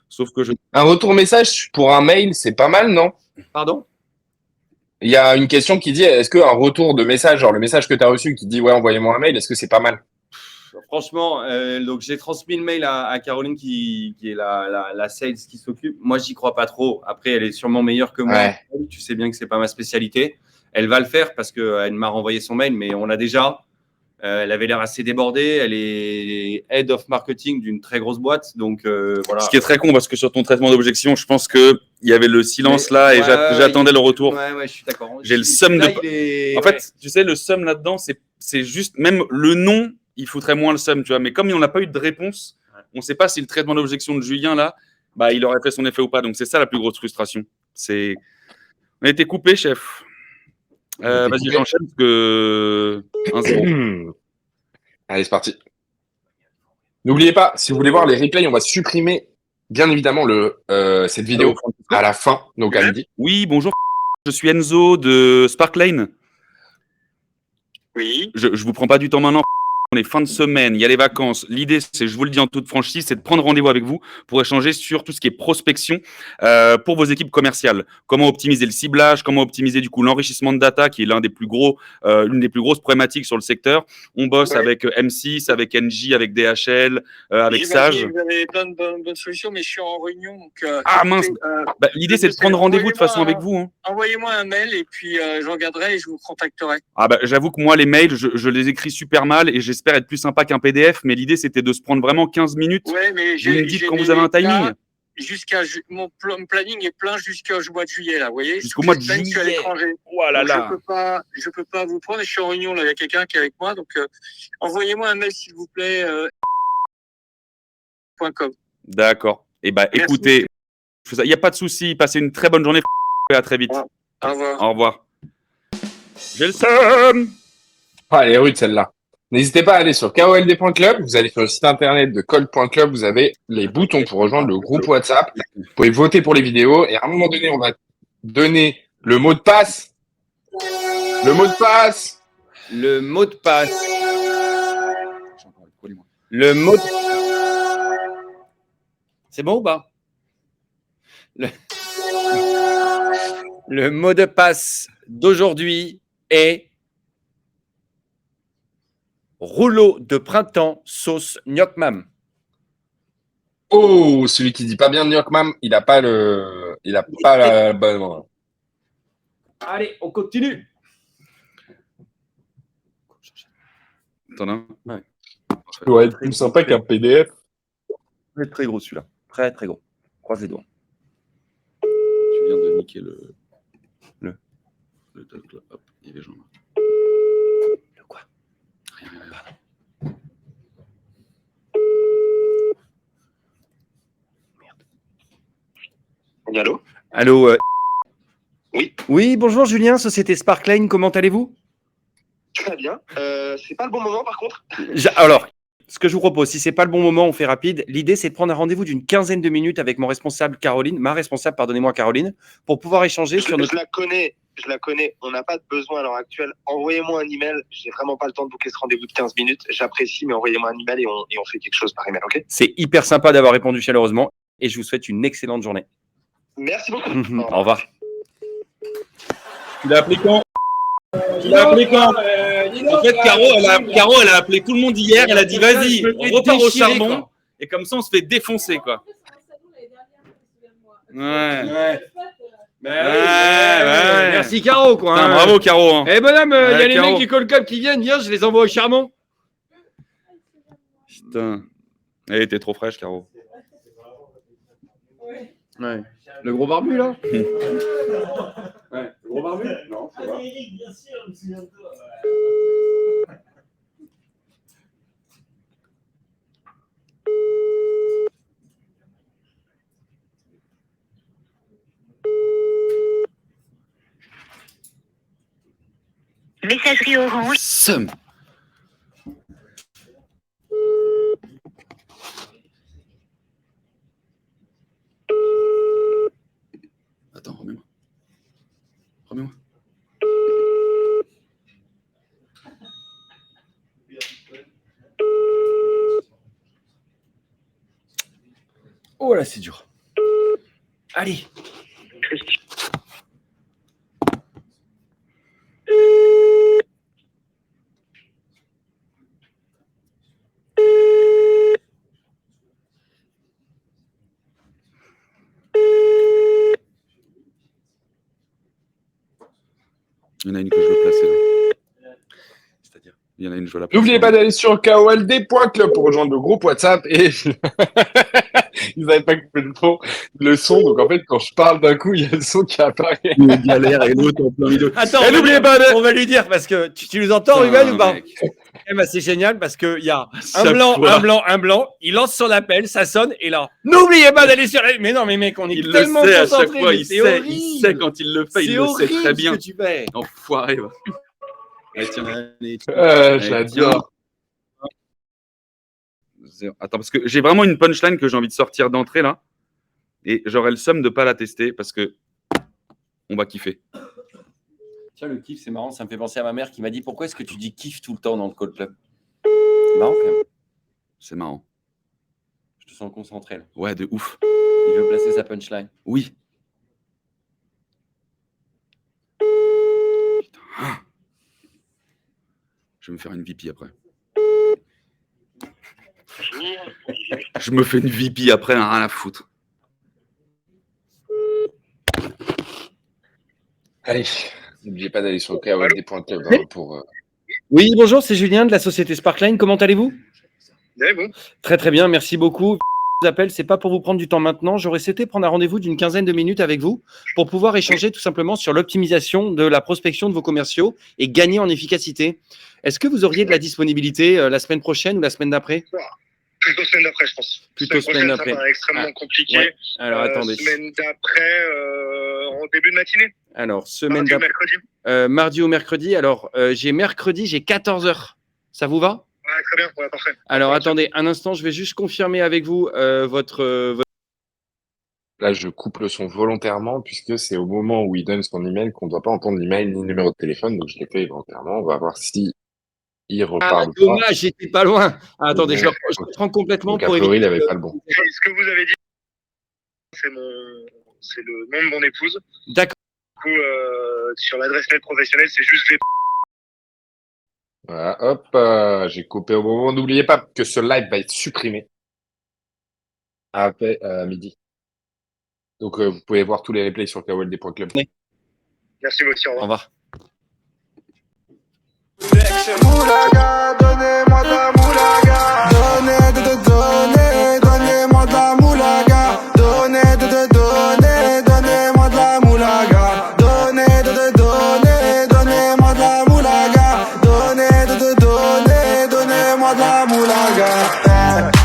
Sauf que un retour message pour un mail, c'est pas mal, non? Pardon? Il y a une question qui dit, est-ce qu'un retour de message, genre le message que tu as reçu qui dit, ouais, envoyez-moi un mail, est-ce que c'est pas mal? Franchement, donc j'ai transmis le mail à Caroline qui est la sales qui s'occupe. Moi, j'y crois pas trop. Après, elle est sûrement meilleure que moi. Ouais. Tu sais bien que c'est pas ma spécialité. Elle va le faire parce qu'elle m'a renvoyé son mail, mais on l'a déjà. Elle avait l'air assez débordée. Elle est head of marketing d'une très grosse boîte. Donc, voilà. Ce qui est très con parce que sur ton traitement d'objection, je pense qu'il y avait le silence là et j'attendais le retour. Ouais, je suis d'accord. J'ai le seum de. En fait, tu sais, le seum là-dedans, c'est juste, même le nom, il foutrait moins le seum, tu vois. Mais comme on n'a pas eu de réponse, on ne sait pas si le traitement d'objection de Julien là, bah, il aurait fait son effet ou pas. Donc, c'est ça la plus grosse frustration. On a été coupé, chef. Vas-y, j'enchaîne parce que 1-0. Allez, c'est parti. N'oubliez pas, si vous voulez voir les replays, on va supprimer, bien évidemment, cette vidéo à la fin, donc à midi. Oui, bonjour. Je suis Enzo de Sparklane. Oui. Je vous prends pas du temps maintenant. On est fin de semaine, il y a les vacances. L'idée, c'est, je vous le dis en toute franchise, c'est de prendre rendez-vous avec vous pour échanger sur tout ce qui est prospection pour vos équipes commerciales. Comment optimiser le ciblage, comment optimiser du coup l'enrichissement de data, qui est l'une des plus grosses problématiques sur le secteur. On bosse avec M6, avec NJ, avec DHL, avec Sage. Vous avez plein de bonnes solutions, mais je suis en réunion. Donc, mince. L'idée, c'est de prendre rendez-vous de toute façon avec vous. Hein. Envoyez-moi un mail et puis je regarderai et je vous contacterai. J'avoue que moi, les mails, je les écris super mal et j'espère être plus sympa qu'un PDF, mais l'idée, c'était de se prendre vraiment 15 minutes. Ouais, mais vous me dites quand vous avez un timing. Mon planning est plein jusqu'au mois de juillet, là, vous voyez. Jusqu'au mois de juillet. Je suis à l'étranger. Oh là là. Je peux pas vous prendre. Je suis en réunion, là, il y a quelqu'un qui est avec moi. Donc, envoyez-moi un mail, s'il vous plaît. .com. D'accord. Et écoutez, il n'y a pas de souci. Passez une très bonne journée et à très vite. Au revoir. Au revoir. J'ai le seum. Elle est rude celle-là. N'hésitez pas à aller sur kold.club. Vous allez sur le site internet de cold.club. Vous avez les boutons pour rejoindre le groupe WhatsApp. Vous pouvez voter pour les vidéos. Et à un moment donné, on va donner le mot de passe. Le mot de passe. Le mot de passe. Le mot de... C'est bon ou pas? Le mot de passe d'aujourd'hui est rouleau de printemps sauce gnoc mam. Oh, celui qui dit pas bien gnoc mam, il a pas la bonne. Allez, on continue. T'en as un? Ouais. Ça doit être plus sympa qu'un PDF. Très, très gros celui-là. Très, très gros. Croise les doigts. Tu viens de niquer le hop, il y avait Jean-Marc. Le quoi? Rien. Merde. Allô? Allô Oui. Oui, bonjour Julien, Société Sparklane, comment allez-vous? Très bien. C'est pas le bon moment par contre. Alors, ce que je vous propose, si c'est pas le bon moment, on fait rapide. L'idée, c'est de prendre un rendez-vous d'une quinzaine de minutes avec mon responsable Caroline, ma responsable, pardonnez-moi Caroline, pour pouvoir échanger sur notre... Je la connais. On n'a pas de besoin à l'heure actuelle. Envoyez-moi un email. J'ai vraiment pas le temps de booker ce rendez-vous de 15 minutes. J'apprécie, mais envoyez-moi un email et on fait quelque chose par email, ok? C'est hyper sympa d'avoir répondu chaleureusement et je vous souhaite une excellente journée. Merci beaucoup. Au revoir. Tu l'as appelé quand? En fait, Caro, elle a appelé tout le monde hier. Elle a dit vas-y, on repart au charbon. Quoi. Et comme ça, on se fait défoncer, quoi. Ouais. Merci Caro, quoi. Putain, bravo, Caro. Hein. Eh bonhomme, il y a les Caro. mecs du Call Club qui viennent. Viens, je les envoie au charbon. Putain. Elle était trop fraîche, Caro. Ouais. Le gros barbu, là. Ouais. Le gros barbu? Non, c'est pas. Eric, bien sûr, je me souviens de toi. Messagerie Orange. Somme. Attends, remets-moi. Oh là, c'est dur. Allez. Il y en a une que je veux placer là. C'est-à-dire, il y en a une, je veux la placer. N'oubliez pas d'aller sur kold.club pour rejoindre le groupe WhatsApp et Ils n'avaient pas coupé le son. Donc en fait, quand je parle d'un coup, il y a le son qui apparaît. Une galère et l'autre en plein milieu. Attends, Et n'oubliez pas on va lui dire parce que tu nous entends, Ruben, ou pas? Eh ben, c'est génial parce qu'il y a Chaque fois. un blanc, il lance son appel, ça sonne, et là, n'oubliez pas d'aller sur la... Mais non, mais mec, on est Il le tellement sait à chaque concentrés, fois, mais il c'est sait horrible. quand il le fait, il C'est le sait horrible très bien. ce que tu fais. Enfoiré, va. Allez, tiens. Allez, J'adore. tiens. Attends, parce que j'ai vraiment une punchline que j'ai envie de sortir d'entrée là. Et j'aurais le seum de pas la tester parce que on va kiffer. Tiens, le kiff, c'est marrant, ça me fait penser à ma mère qui m'a dit pourquoi est-ce que tu dis kiff tout le temps dans le Call Club? C'est marrant quand même. C'est marrant. Je te sens concentré là. Ouais, de ouf. Il veut placer sa punchline. Oui. Putain. Je vais me faire une VP après. Je me fais une VP après, rien à foutre. Allez, n'oubliez pas d'aller sur KOLD.club pour. Oui, bonjour, c'est Julien de la société Sparkline. Comment allez-vous? Bien, bon. Très très bien, merci beaucoup. Je vous appelle, c'est pas pour vous prendre du temps maintenant. J'aurais souhaité prendre un rendez-vous d'une quinzaine de minutes avec vous pour pouvoir échanger tout simplement sur l'optimisation de la prospection de vos commerciaux et gagner en efficacité. Est-ce que vous auriez de la disponibilité la semaine prochaine ou la semaine d'après? Plutôt semaine d'après, je pense. Plutôt semaine d'après. Ça paraît extrêmement compliqué. Ouais. Alors attendez. Semaine d'après, en début de matinée. Alors, semaine Mardi ou d'après. mercredi. Mardi ou mercredi. Alors, j'ai mercredi, j'ai 14h. Ça vous va? Ouais, très bien, ouais, parfait. Alors, attendez un instant, je vais juste confirmer avec vous votre... Là, je coupe le son volontairement puisque c'est au moment où il donne son email qu'on ne doit pas entendre l'email ni le numéro de téléphone. Donc, je l'ai fait volontairement. On va voir si il reparle. Dommage, j'étais pas loin. Ah, attendez, je prends complètement Donc, a pour priori, il éviter. n'avait pas le bon. Ce que vous avez dit, c'est le nom de mon épouse. D'accord. Du coup, sur l'adresse mail professionnelle, c'est juste les... Voilà, hop, j'ai coupé au moment. N'oubliez pas que ce live va être supprimé après midi. Donc, vous pouvez voir tous les replays sur KOLD.club. Merci aussi, au revoir. Au revoir. Moulaga, donnez-moi de la moulaga. Donnez-moi de la moulaga. Donnez-moi de la moulaga. Donnez-moi de la moulaga. Donnez-moi de la moulaga.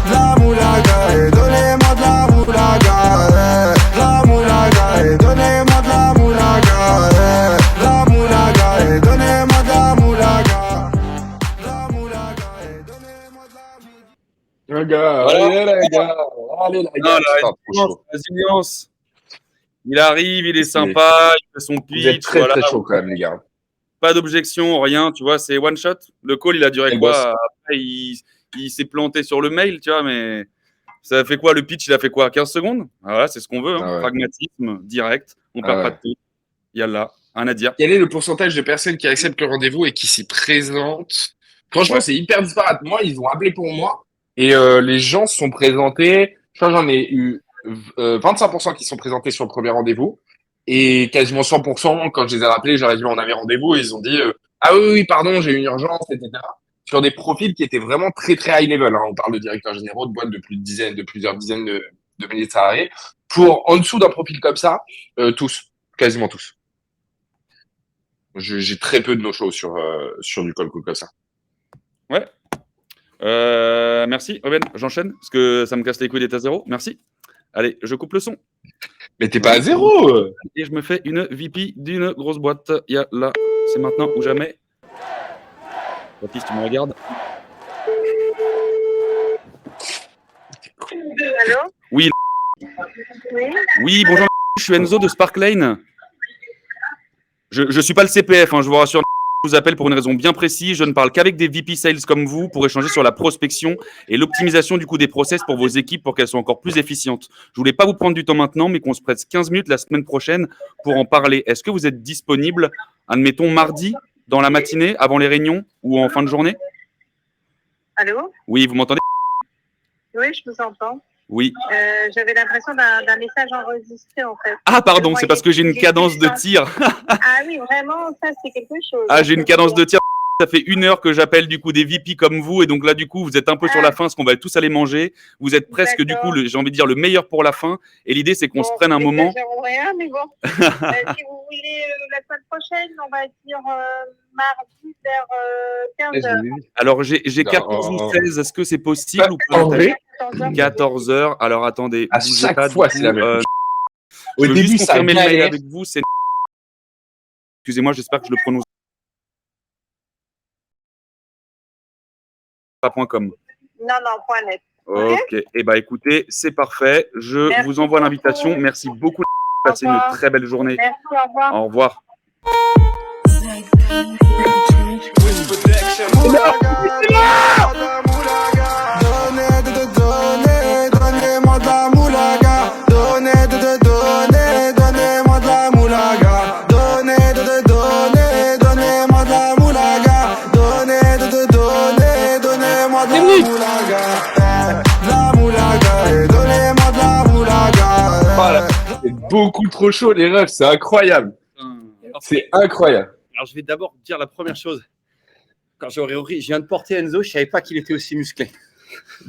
De la moulaga et donnez-moi de la moulaga. De la moulaga et donnez-moi de la moulaga. De la moulaga et donnez-moi de la moulaga. Les gars, Voilà. allez les gars, allez les Non, gars. la résilience. Il arrive, il est sympa, il fait son pitch. Vous êtes très voilà. très chaud quand même les gars. Pas d'objection, rien, tu vois, c'est one shot. Le call, il a duré Et quoi? boss. Après, il s'est planté sur le mail, tu vois, mais ça a fait quoi? Le pitch, il a fait quoi? 15 secondes? Ah, voilà, c'est ce qu'on veut, hein. Ah ouais. Pragmatisme, direct, on Ah perd ouais. pas de temps. Yallah, rien à dire. Quel est le pourcentage de personnes qui acceptent le rendez-vous et qui s'y présentent? Franchement, Ouais. c'est hyper disparate. Moi, ils ont appelé pour moi et les gens se sont présentés. Je crois que j'en ai eu 25% qui sont présentés sur le premier rendez-vous et quasiment 100% quand je les ai rappelés, j'aurais dit on avait rendez-vous et ils ont dit ah oui, pardon, j'ai une urgence, etc. Sur des profils qui étaient vraiment très très high level. Hein. On parle de directeurs généraux de boîtes de plusieurs dizaines de milliers de salariés. Pour en dessous d'un profil comme ça, tous, quasiment tous. J'ai très peu de no-show sur du call cool comme ça. Ouais. Merci, Ruben. J'enchaîne parce que ça me casse les couilles d'être à zéro. Merci. Allez, je coupe le son. Mais t'es pas à zéro. Et je me fais une VP d'une grosse boîte. Yallah, c'est maintenant ou jamais. Baptiste, tu me regardes? Allô? Oui. Oui. Oui, bonjour. Je suis Enzo de Sparkline. Je suis pas le CPF, hein, je vous rassure. Je vous appelle pour une raison bien précise. Je ne parle qu'avec des VP Sales comme vous pour échanger sur la prospection et l'optimisation du coup des process pour vos équipes pour qu'elles soient encore plus efficientes. Je voulais pas vous prendre du temps maintenant, mais qu'on se prête 15 minutes la semaine prochaine pour en parler. Est-ce que vous êtes disponible, admettons, mardi, dans la matinée, avant les réunions ou en fin de journée? Allô? Oui, vous m'entendez? Oui, je vous entends. Oui. J'avais l'impression d'un message enregistré en fait. Ah, pardon, c'est parce que j'ai une cadence de tir. Ah oui, vraiment, ça c'est quelque chose. Ah, j'ai une cadence de tir. Ça fait 1 heure que j'appelle du coup des VP comme vous et donc là du coup vous êtes un peu sur la fin parce qu'on va tous aller manger. Vous êtes presque du coup, j'ai envie de dire le meilleur pour la fin et l'idée c'est qu'on se prenne un moment. Rien, mais bon. Si vous voulez la semaine prochaine, on va dire mardi vers 15h. Alors j'ai 14 ou 16, est-ce que c'est possible ou pas? 14h, alors attendez. À chaque fois c'est la même. Au je veux début juste ça confirmer le mail galère. avec vous, c'est... Excusez-moi, j'espère que je le prononce. .com. Non, point net. Ok, et bah écoutez, c'est parfait. Je Merci vous envoie beaucoup. l'invitation. Merci beaucoup. Passez une très belle journée. Merci, au revoir. Au revoir. Donnez-moi de la moulaga. Donnez-moi de la moulaga. Donnez-moi de la moulaga. Donnez-moi de la moulaga. De la moulaga. Et donnez-moi de la moulaga. Voilà. C'est beaucoup trop chaud les refs, c'est incroyable. C'est incroyable. Alors, je vais d'abord dire la première chose. Quand j'aurais ri, je viens de porter Enzo, je savais pas qu'il était aussi musclé.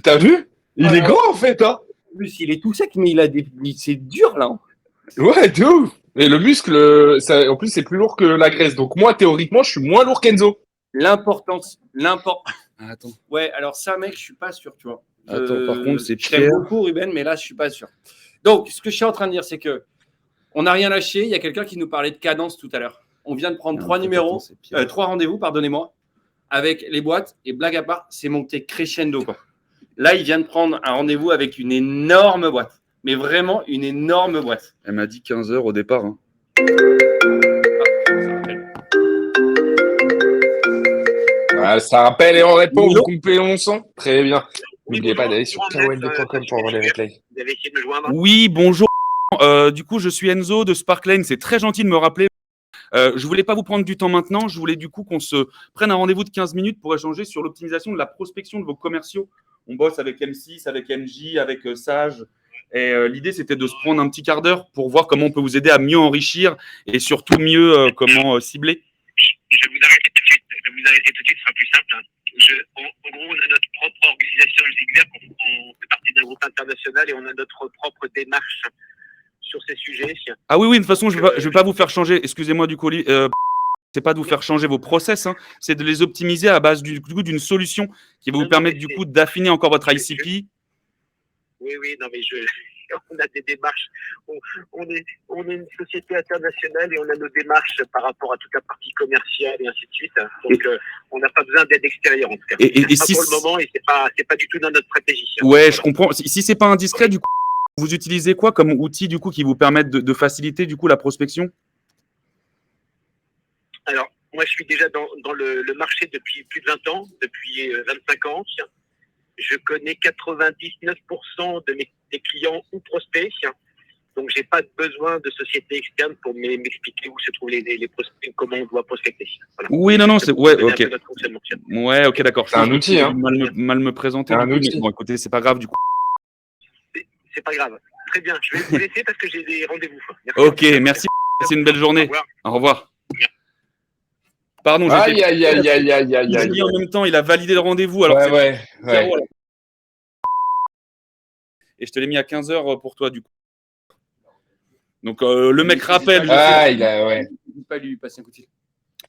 T'as vu? Il est grand en fait, hein? En plus, il est tout sec, mais il a des... c'est dur là. Ouais, de ouf. Mais le muscle, ça, en plus, c'est plus lourd que la graisse. Donc moi, théoriquement, je suis moins lourd qu'Enzo. L'importance. Attends. Ouais, alors ça, mec, je suis pas sûr, tu vois. Attends, par contre, c'est je t'aime Pierre. beaucoup, Ruben, mais là, je suis pas sûr. Donc, ce que je suis en train de dire, c'est que on n'a rien lâché. Il y a quelqu'un qui nous parlait de cadence tout à l'heure. On vient de prendre 3 numéros, 3 rendez-vous, pardonnez-moi, avec les boîtes. Et blague à part, c'est monté crescendo, quoi. Là, il vient de prendre un rendez-vous avec une énorme boîte. Mais vraiment une énorme boîte. Elle m'a dit 15h au départ. Hein. Ah, ça rappelle et on répond, vous coupez mon son. Très bien. N'oubliez pas d'aller sur kld.com pour avoir les replays. Vous avez essayé de me joindre? Oui, bonjour. Du coup, je suis Enzo de Sparklane. C'est très gentil de me rappeler. Je voulais pas vous prendre du temps maintenant. Je voulais du coup qu'on se prenne un rendez-vous de 15 minutes pour échanger sur l'optimisation de la prospection de vos commerciaux. On bosse avec M6, avec MJ, avec Sage. Et l'idée, c'était de se prendre un petit quart d'heure pour voir comment on peut vous aider à mieux enrichir et surtout mieux comment cibler. Je vais vous arrêter tout de suite. Ce sera plus simple. En gros, on a notre propre organisation Zigzag. On fait partie d'un groupe international et on a notre propre démarche sur ces sujets. Ah oui, de toute façon, je vais pas vous faire changer. Excusez-moi du colis. C'est pas de vous faire changer vos process, hein. C'est de les optimiser à base d'une solution qui va vous permettre du coup d'affiner encore votre ICP. Oui, non, mais on a des démarches. On est une société internationale et on a nos démarches par rapport à toute la partie commerciale et ainsi de suite. Donc, on n'a pas besoin d'aide extérieure en tout cas. Et pas si pour le moment et c'est pas du tout dans notre stratégie. Ouais, je comprends. Si c'est pas indiscret, du coup, vous utilisez quoi comme outil du coup qui vous permettent de faciliter du coup la prospection? Alors, moi, je suis déjà dans le marché depuis plus de 20 ans, depuis 25 ans. Je connais 99% de mes clients ou prospects. Donc, j'ai pas besoin de société externe pour m'expliquer où se trouvent les prospects, comment on doit prospecter. Voilà. Oui, non, c'est... Ouais, ok. Ouais, ok, d'accord. C'est un outil, hein. Mal me présenter. Un outil. Bon, écoutez, c'est pas grave, du coup. C'est pas grave. Très bien. Je vais vous laisser parce que j'ai des rendez-vous. Ok, merci. C'est une belle journée. Au revoir. Pardon, Aïe. Il a dit en même temps, il a validé le rendez-vous. Alors Ouais. Et je te l'ai mis à 15h pour toi, du coup. Donc, le mec rappelle. Ouais. Pas lui passer un coup de fil.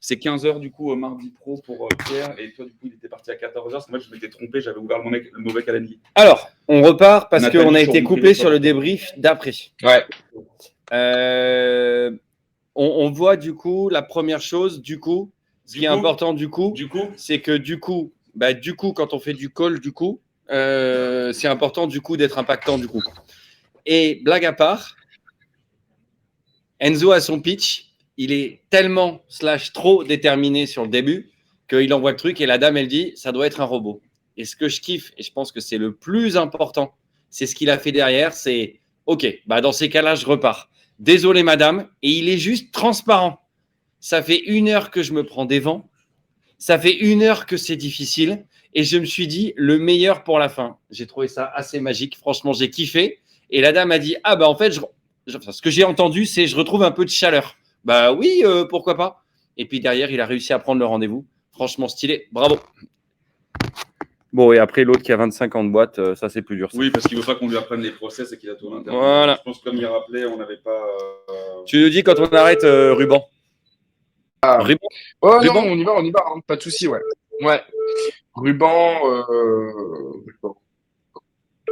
C'est 15h, du coup, mardi pro pour Pierre. Et toi, du coup, il était parti à 14h. Parce que moi, je m'étais trompé. J'avais ouvert le mauvais calendrier. Alors, on repart parce Nathalie, qu'on a sur été mon coupé téléphone. sur le débrief d'après. Ouais. On voit du coup la première chose, du coup, ce qui est important du coup, c'est que du coup, quand on fait du call, du coup, c'est important du coup d'être impactant du coup. Et blague à part, Enzo a son pitch, il est tellement / trop déterminé sur le début qu'il envoie le truc et la dame elle dit ça doit être un robot. Et ce que je kiffe et je pense que c'est le plus important, c'est ce qu'il a fait derrière, c'est ok, dans ces cas-là je repars. Désolé madame, et il est juste transparent. Ça fait 1 heure que je me prends des vents, ça fait 1 heure que c'est difficile, et je me suis dit le meilleur pour la fin. J'ai trouvé ça assez magique, franchement j'ai kiffé, et la dame a dit en fait, ce que j'ai entendu c'est je retrouve un peu de chaleur. Oui, pourquoi pas. Et puis derrière il a réussi à prendre le rendez-vous. Franchement stylé. Bravo. Bon, et après, l'autre qui a 25 ans de boîte, ça, c'est plus dur. Ça. Oui, parce qu'il ne veut pas qu'on lui apprenne les process et qu'il a tout en interne. Voilà. Je pense que comme il rappelait, on n'avait pas. Tu nous dis quand on arrête, Ruban. Ruban. Oh non, on y va, hein, pas de souci, ouais. Ouais. Ruban.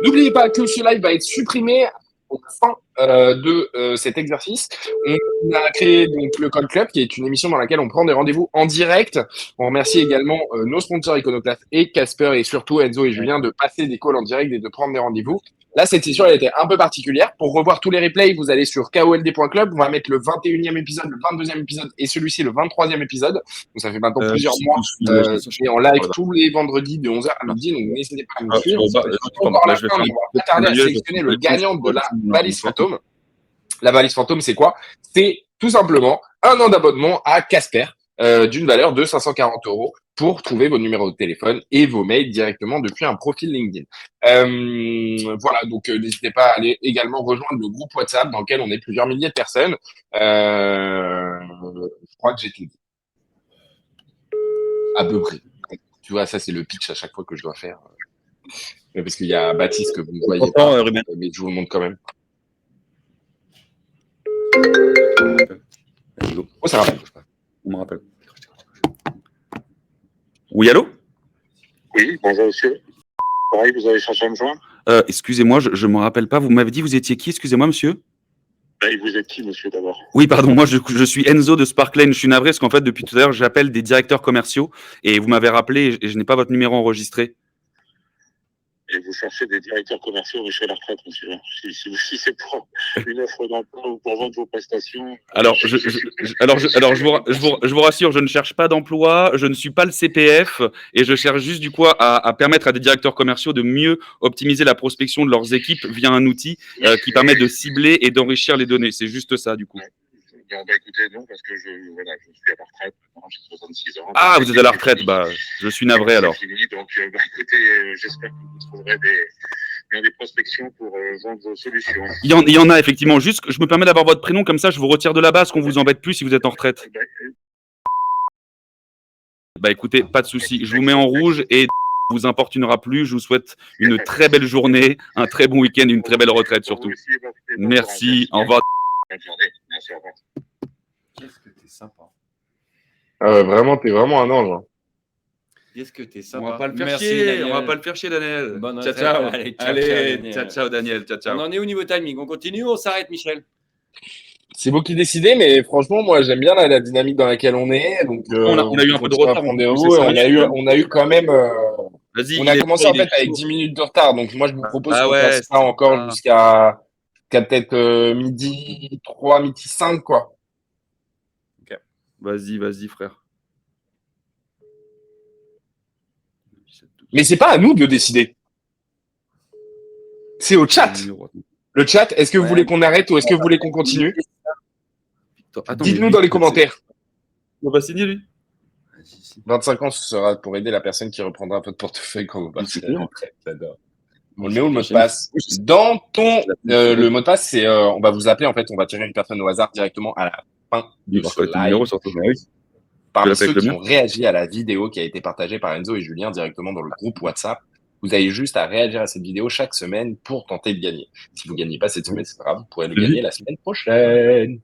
N'oubliez pas que ce live va être supprimé au fin de cet exercice. On a créé donc le Call Club, qui est une émission dans laquelle on prend des rendez-vous en direct. On remercie également nos sponsors Iconoclast et Casper et surtout Enzo et Julien de passer des calls en direct et de prendre des rendez-vous. Là, cette session, elle était un peu particulière. Pour revoir tous les replays, vous allez sur kold.club. On va mettre le 21e épisode, le 22e épisode et celui-ci, le 23e épisode. Donc, ça fait maintenant plusieurs mois. Et en live tous les vendredis de 11h à midi. Donc, n'hésitez pas à nous suivre. On va pas tarder à sélectionner le gagnant de la valise fantôme. La valise fantôme, c'est quoi? C'est tout simplement un an d'abonnement à Casper d'une valeur de 540 € pour trouver vos numéros de téléphone et vos mails directement depuis un profil LinkedIn. Voilà, donc n'hésitez pas à aller également rejoindre le groupe WhatsApp dans lequel on est plusieurs milliers de personnes. Je crois que j'ai tout dit. À peu près. Tu vois, ça c'est le pitch à chaque fois que je dois faire. Parce qu'il y a Baptiste que vous ne voyez pas, mais je vous le montre quand même. Oh, ça rappelle. On me rappelle. Oui, allô? Oui, bonjour monsieur. Pareil, vous avez cherché à me joindre? Excusez-moi, je ne me rappelle pas. Vous m'avez dit vous étiez qui? Excusez-moi, monsieur. Et vous êtes qui, monsieur, d'abord? Oui, pardon, moi je suis Enzo de Sparklane. Je suis navré parce qu'en fait, depuis tout à l'heure, j'appelle des directeurs commerciaux et vous m'avez rappelé et je n'ai pas votre numéro enregistré. Et vous cherchez des directeurs commerciaux chez la retraite, monsieur. Si c'est pour une offre d'emploi ou pour vendre vos prestations. Alors, je vous rassure, je ne cherche pas d'emploi, je ne suis pas le CPF et je cherche juste du coup à permettre à des directeurs commerciaux de mieux optimiser la prospection de leurs équipes via un outil qui permet de cibler et d'enrichir les données. C'est juste ça, du coup. Bon, bah écoutez, non, parce que je suis à la retraite, j'ai 66 ans. Ah, vous êtes à la retraite, bah, je suis navré alors. C'est fini, donc bah, écoutez, j'espère que vous trouverez des prospections pour vendre vos solutions. Il y en a effectivement, juste, je me permets d'avoir votre prénom, comme ça je vous retire de la base, qu'on vous embête plus si vous êtes en retraite. Bah écoutez, pas de souci, je vous mets en rouge et vous importunera plus. Je vous souhaite une très belle journée, un très bon week-end, une très belle retraite surtout. Merci, au revoir. Merci, au revoir. Qu'est-ce que t'es sympa. Vraiment, t'es vraiment un ange. Hein. Qu'est-ce que t'es sympa. On va pas le faire Merci, chier, Daniel. on va pas le faire chier, Daniel. Bonne Ciao, retraite. ciao. Allez, Ciao, Daniel. Ciao, ciao. On en est au niveau timing. On continue ou on s'arrête, Michel? C'est vous qui décidez, mais franchement, moi, j'aime bien la dynamique dans laquelle on est. Donc, on a eu un peu de retard. On a eu quand même. On a commencé en fait avec chaud. 10 minutes de retard. Donc, moi, je vous propose qu'on ouais, fasse ça encore jusqu'à peut-être midi 3, midi 5, quoi. Ok. Vas-y, frère. Mais c'est pas à nous de décider. C'est au chat. Le chat, est-ce que vous voulez qu'on arrête ou est-ce que vous voulez qu'on continue? Dites-nous dans les commentaires. On va signer, lui. 25 ans, ce sera pour aider la personne qui reprendra votre portefeuille quand vous partez à la retraite. J'adore. On le met où le mot de passe? Dans ton, le mot de passe, c'est, on va vous appeler, en fait, on va tirer une personne au hasard directement à la fin du live. Parmi ceux qui ont réagi à la vidéo qui a été partagée par Enzo et Julien directement dans le groupe WhatsApp. Vous avez juste à réagir à cette vidéo chaque semaine pour tenter de gagner. Si vous ne gagnez pas cette semaine, c'est pas grave, vous pourrez le gagner la semaine prochaine.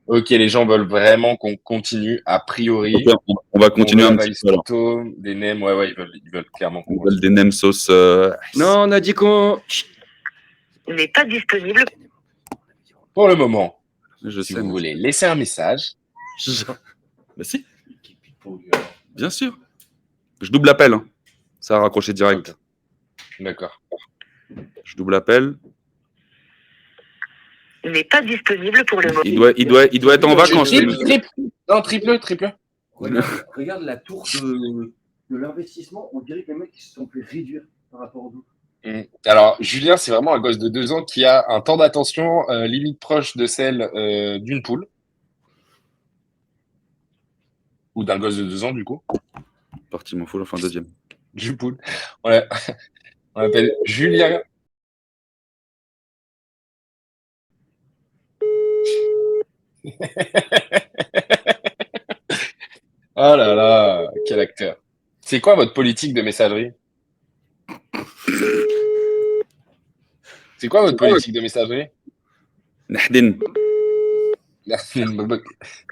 Ok, les gens veulent vraiment qu'on continue, a priori. Okay, on va continuer un petit peu. Photo, des nems, ouais, ils veulent clairement qu'on continue. Des nems sauce. Non, on a dit qu'on n'est pas disponible. Pour le moment, si vous voulez laisser un message. Bah si. Bien sûr. Je double appel. Hein. Ça a raccroché direct. Okay. D'accord. Je double appel. N'est pas disponible pour le moment. Il doit être en vacances. Non, triple. Regarde la tour de l'investissement. On dirait que les mecs se sont fait réduire par rapport au dos. Alors, Julien, c'est vraiment un gosse de 2 ans qui a un temps d'attention limite proche de celle d'une poule. Ou d'un gosse de 2 ans, du coup. Parti, m'en fout, enfin deuxième. Du poule. Ouais. On appelle Julien. Oh là là, quel acteur. C'est quoi votre politique de messagerie? C'est quoi votre politique de messagerie? Nahdin.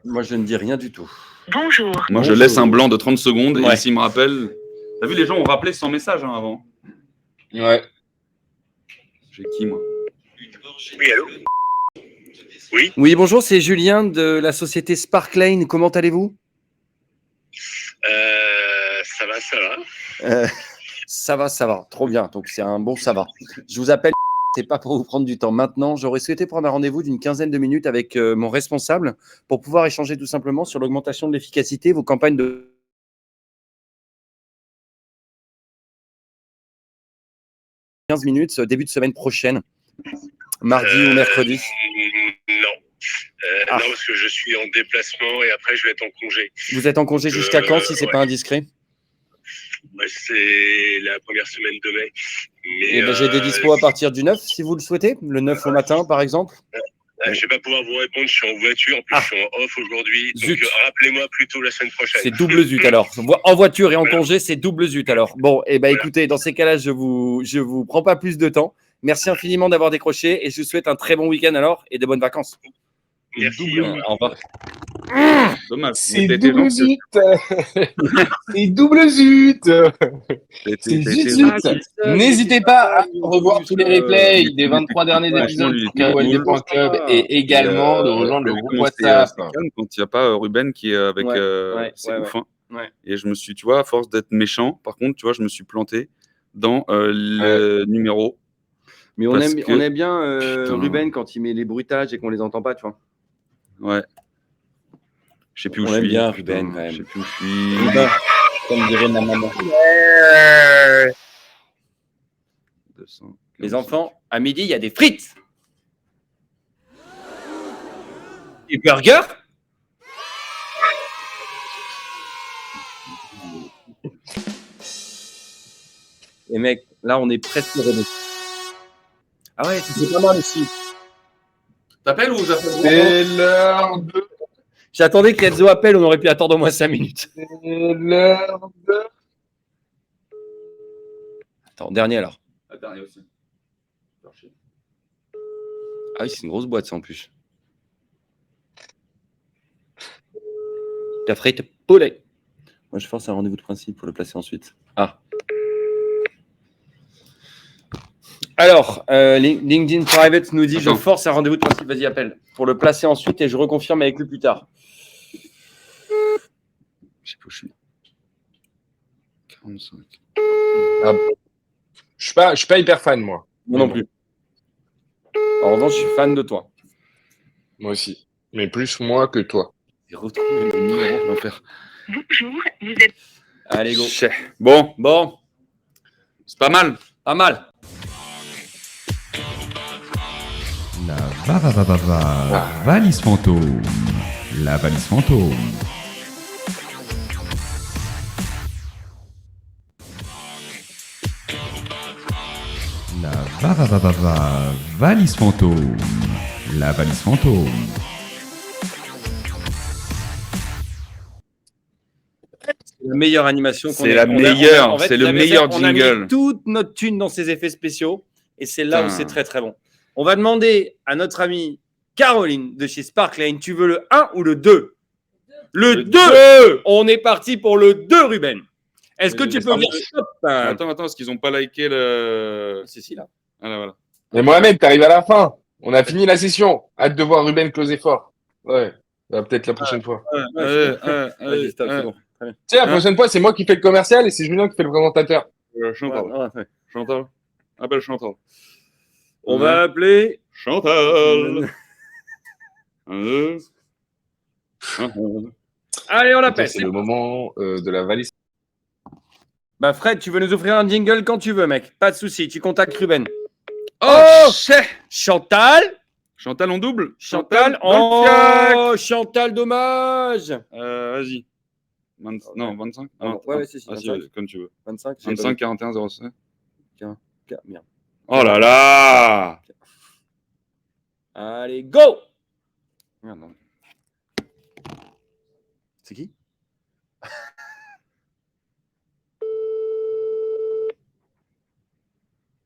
Moi, je ne dis rien du tout. Bonjour. Moi, je laisse un blanc de 30 secondes Ouais. et s'il me rappelle. T'as vu, les gens ont rappelé sans message avant. Ouais. J'ai qui, moi? Oui, allô? Oui, bonjour, c'est Julien de la société Sparklane. Comment allez-vous? Ça va, ça va. Ça va, trop bien. Donc, c'est un bon ça va. Je vous appelle, c'est pas pour vous prendre du temps maintenant. J'aurais souhaité prendre un rendez-vous d'une quinzaine de minutes avec mon responsable pour pouvoir échanger tout simplement sur l'augmentation de l'efficacité, vos campagnes de 15 minutes, début de semaine prochaine, mardi ou mercredi. Non. Non, parce que je suis en déplacement et après, je vais être en congé. Vous êtes en congé jusqu'à quand, si c'est ouais. pas indiscret? C'est la première semaine de mai. Mais, Eh ben, j'ai des dispos à partir du 9, si vous le souhaitez. Le 9 au matin, par exemple. je ne vais pas pouvoir vous répondre, je suis en voiture. En plus, je suis en off aujourd'hui. Donc, Zut. rappelez-moi plutôt la semaine prochaine. C'est double zut alors. En voiture et en congé, c'est double zut alors. Bon, eh ben, écoutez, dans ces cas-là, je vous prends pas plus de temps. Merci infiniment d'avoir décroché et je vous souhaite un très bon week-end alors et de bonnes vacances. Merci. Au revoir. Dommage. C'est T'étais double gentil. zut. C'est double zut. C'est zut zut. N'hésitez pas à revoir tous les replays des 23 derniers épisodes sur KOLD.club et également de rejoindre le groupe WhatsApp. C'est calme quand il n'y a pas Ruben qui est avec. C'est ouf. Hein. Ouais. Et je me suis, tu vois, à force d'être méchant, par contre, tu vois, je me suis planté dans le numéro. Mais on aime bien Putain. Ruben quand il met les bruitages et qu'on les entend pas, tu vois. Ouais. Je sais plus où On je aime suis. bien putain. Ruben, quand même. Je sais plus où je suis. Ruben, comme dirait ma maman. 200. Les enfants, à midi, il y a des frites. Des burgers. Et mec, là, on est presque remis. Ah ouais, c'est pas mal aussi. T'appelles ou j'appelle? C'est l'heure de. J'attendais qu'Enzo appelle, on aurait pu attendre au moins 5 minutes. C'est l'heure de. Attends, dernier alors. Dernier aussi. Ah oui, c'est une grosse boîte ça en plus. La frite poulet. Moi je force un rendez-vous de principe pour le placer ensuite. Ah. Alors, LinkedIn Private nous dit je force un rendez-vous de principe, vas-y appelle. Pour le placer ensuite et je reconfirme avec lui plus tard. Je sais pas où je suis. 45. Ah, je suis pas hyper fan, moi. Moi non plus. En revanche, je suis fan de toi. Moi aussi. Mais plus moi que toi. J'ai retrouvé le numéro, je vais en faire. Bonjour, vous êtes... Allez, go. Bon. C'est pas mal. Pas mal. La valise fantôme. La valise fantôme. La valise fantôme. La valise fantôme. C'est la meilleure animation qu'on ait. C'est la meilleure. En fait, C'est le vous avez meilleur ça, on a jingle. mis toute notre thune dans ces effets spéciaux et c'est là où Putain. c'est très très bon. On va demander à notre amie Caroline de chez Sparklane, tu veux le 1 ou le 2? Le 2. On est parti pour le 2, Ruben. Est-ce que tu peux dire stop? Attends, est-ce qu'ils ont pas liké le. Si, là. Ah là, voilà. Mais Mohamed, t'arrives à la fin. On a fini la session. Hâte de voir Ruben closer fort. Ouais. Ça va peut-être la prochaine fois. Vas-y, stop, c'est bon. Très bien. Tu sais, la prochaine fois, c'est moi qui fais le commercial et c'est Julien qui fait le présentateur. Chantal. Chantal. Appelle Chantal. On va appeler Chantal. Allez, on l'appelle. C'est le moment de la valise. Bah Fred, tu veux nous offrir un jingle quand tu veux, mec. Pas de souci, tu contactes Ruben. Oh, Chantal. Chantal en double. Chantal. Oh, Chantal, dommage. Vas-y. Non, 25. Ah, ouais, c'est 25. Comme tu veux. 25, 25, 41, 07. Merde. Oh là là. Allez, go. Merde, non. C'est qui?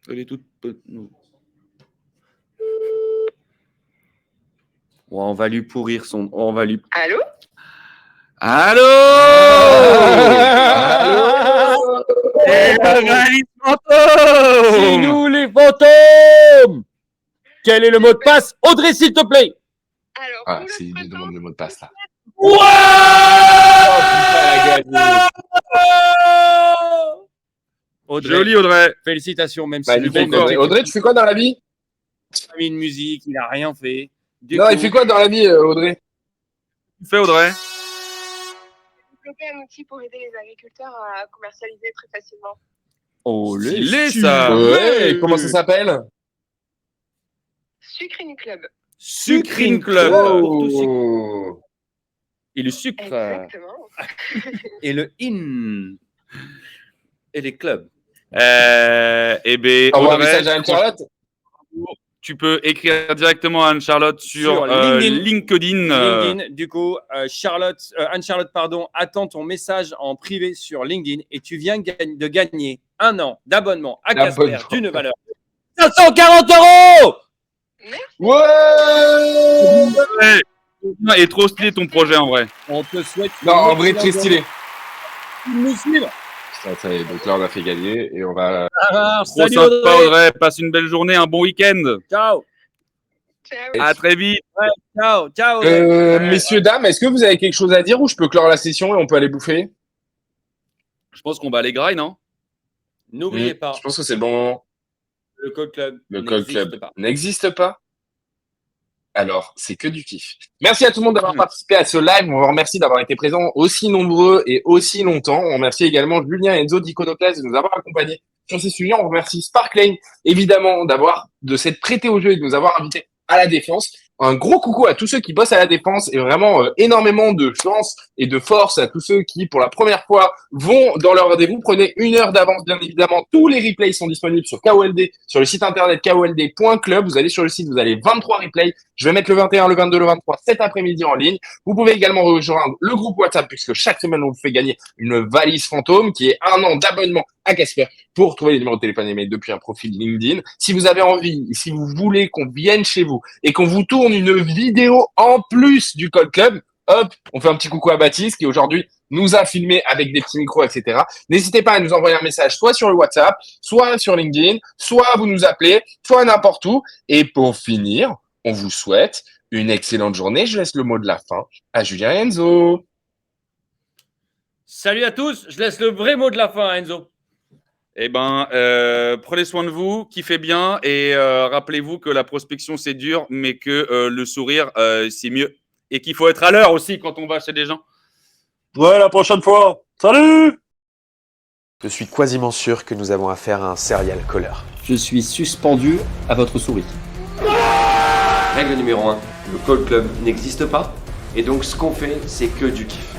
Elle est toute petite. Ouais, on va lui pourrir son. On va lui. Allô? Allô? C'est la valise fantôme! C'est nous les fantômes! Quel est le mot de passe? Audrey, s'il te plaît! Ah, c'est il demande le mot de passe là. Audrey, Joli Audrey. félicitations, même si Magnifique, Audrey. Audrey, tu fais quoi dans la vie? il a mis une musique, il a rien fait. Non, il fait quoi dans la vie, Audrey? Tu fais Audrey? Développer un outil pour aider les agriculteurs à commercialiser très facilement. Oh, Stylé, ça. Ouais, comment ça s'appelle? Sucring Club. Sucring Club. Pour tout sucre. Oh. Et le sucre. Exactement. Et le in. Et les clubs. Eh ben, Envoie un Audrey, message à Anne-Charlotte. tu peux écrire directement à Anne-Charlotte sur LinkedIn. LinkedIn. Du coup, Anne-Charlotte, attends ton message en privé sur LinkedIn et tu viens de gagner 1 an d'abonnement à Casper d'une valeur de 540 €. Ouais! Et trop stylé ton projet en vrai. On te souhaite. Non, en vrai, très stylé. Nous suivre. Putain, ça y est, donc là, on a fait gagner et on va. Alors, Trop salut sympa Audrey. Audrey. Passe une belle journée, un bon week-end. Ciao. À très vite. Ouais, ciao. Ciao. Audrey. Messieurs, dames, est-ce que vous avez quelque chose à dire ou je peux clore la session et on peut aller bouffer? Je pense qu'on va aller graille, non? N'oubliez pas, Je pense que c'est le bon moment. le Code Club. Le Call n'existe Club pas. n'existe pas. Alors, c'est que du kiff. Merci à tout le monde d'avoir participé à ce live. On vous remercie d'avoir été présents aussi nombreux et aussi longtemps. On remercie également Julien et Enzo d'Iconoclast de nous avoir accompagnés sur ces sujets. On remercie Sparklane, évidemment, de s'être prêté au jeu et de nous avoir invités à la défense. Un gros coucou à tous ceux qui bossent à la défense et vraiment énormément de chance et de force à tous ceux qui, pour la première fois, vont dans leur rendez-vous. Prenez 1 heure d'avance, bien évidemment. Tous les replays sont disponibles sur KOLD, sur le site internet kold.club. Vous allez sur le site, vous avez 23 replays. Je vais mettre le 21, le 22, le 23 cet après-midi en ligne. Vous pouvez également rejoindre le groupe WhatsApp puisque chaque semaine, on vous fait gagner une valise fantôme qui est 1 an d'abonnement à Casper pour trouver les numéros de téléphone et mail depuis un profil LinkedIn. Si vous avez envie, si vous voulez qu'on vienne chez vous et qu'on vous tourne une vidéo en plus du Call Club, hop, on fait un petit coucou à Baptiste qui aujourd'hui nous a filmé avec des petits micros, etc. N'hésitez pas à nous envoyer un message soit sur le WhatsApp, soit sur LinkedIn, soit vous nous appelez, soit n'importe où. Et pour finir, on vous souhaite une excellente journée. Je laisse le mot de la fin à Julien et Enzo. Salut à tous. Je laisse le vrai mot de la fin à Enzo. Eh ben, prenez soin de vous, kiffez bien et rappelez-vous que la prospection c'est dur, mais que le sourire c'est mieux et qu'il faut être à l'heure aussi quand on va chez des gens. Ouais, la prochaine fois. Salut! Je suis quasiment sûr que nous avons affaire à un serial killer. Je suis suspendu à votre souris. Règle numéro 1, le Call Club n'existe pas et donc ce qu'on fait c'est que du kiff.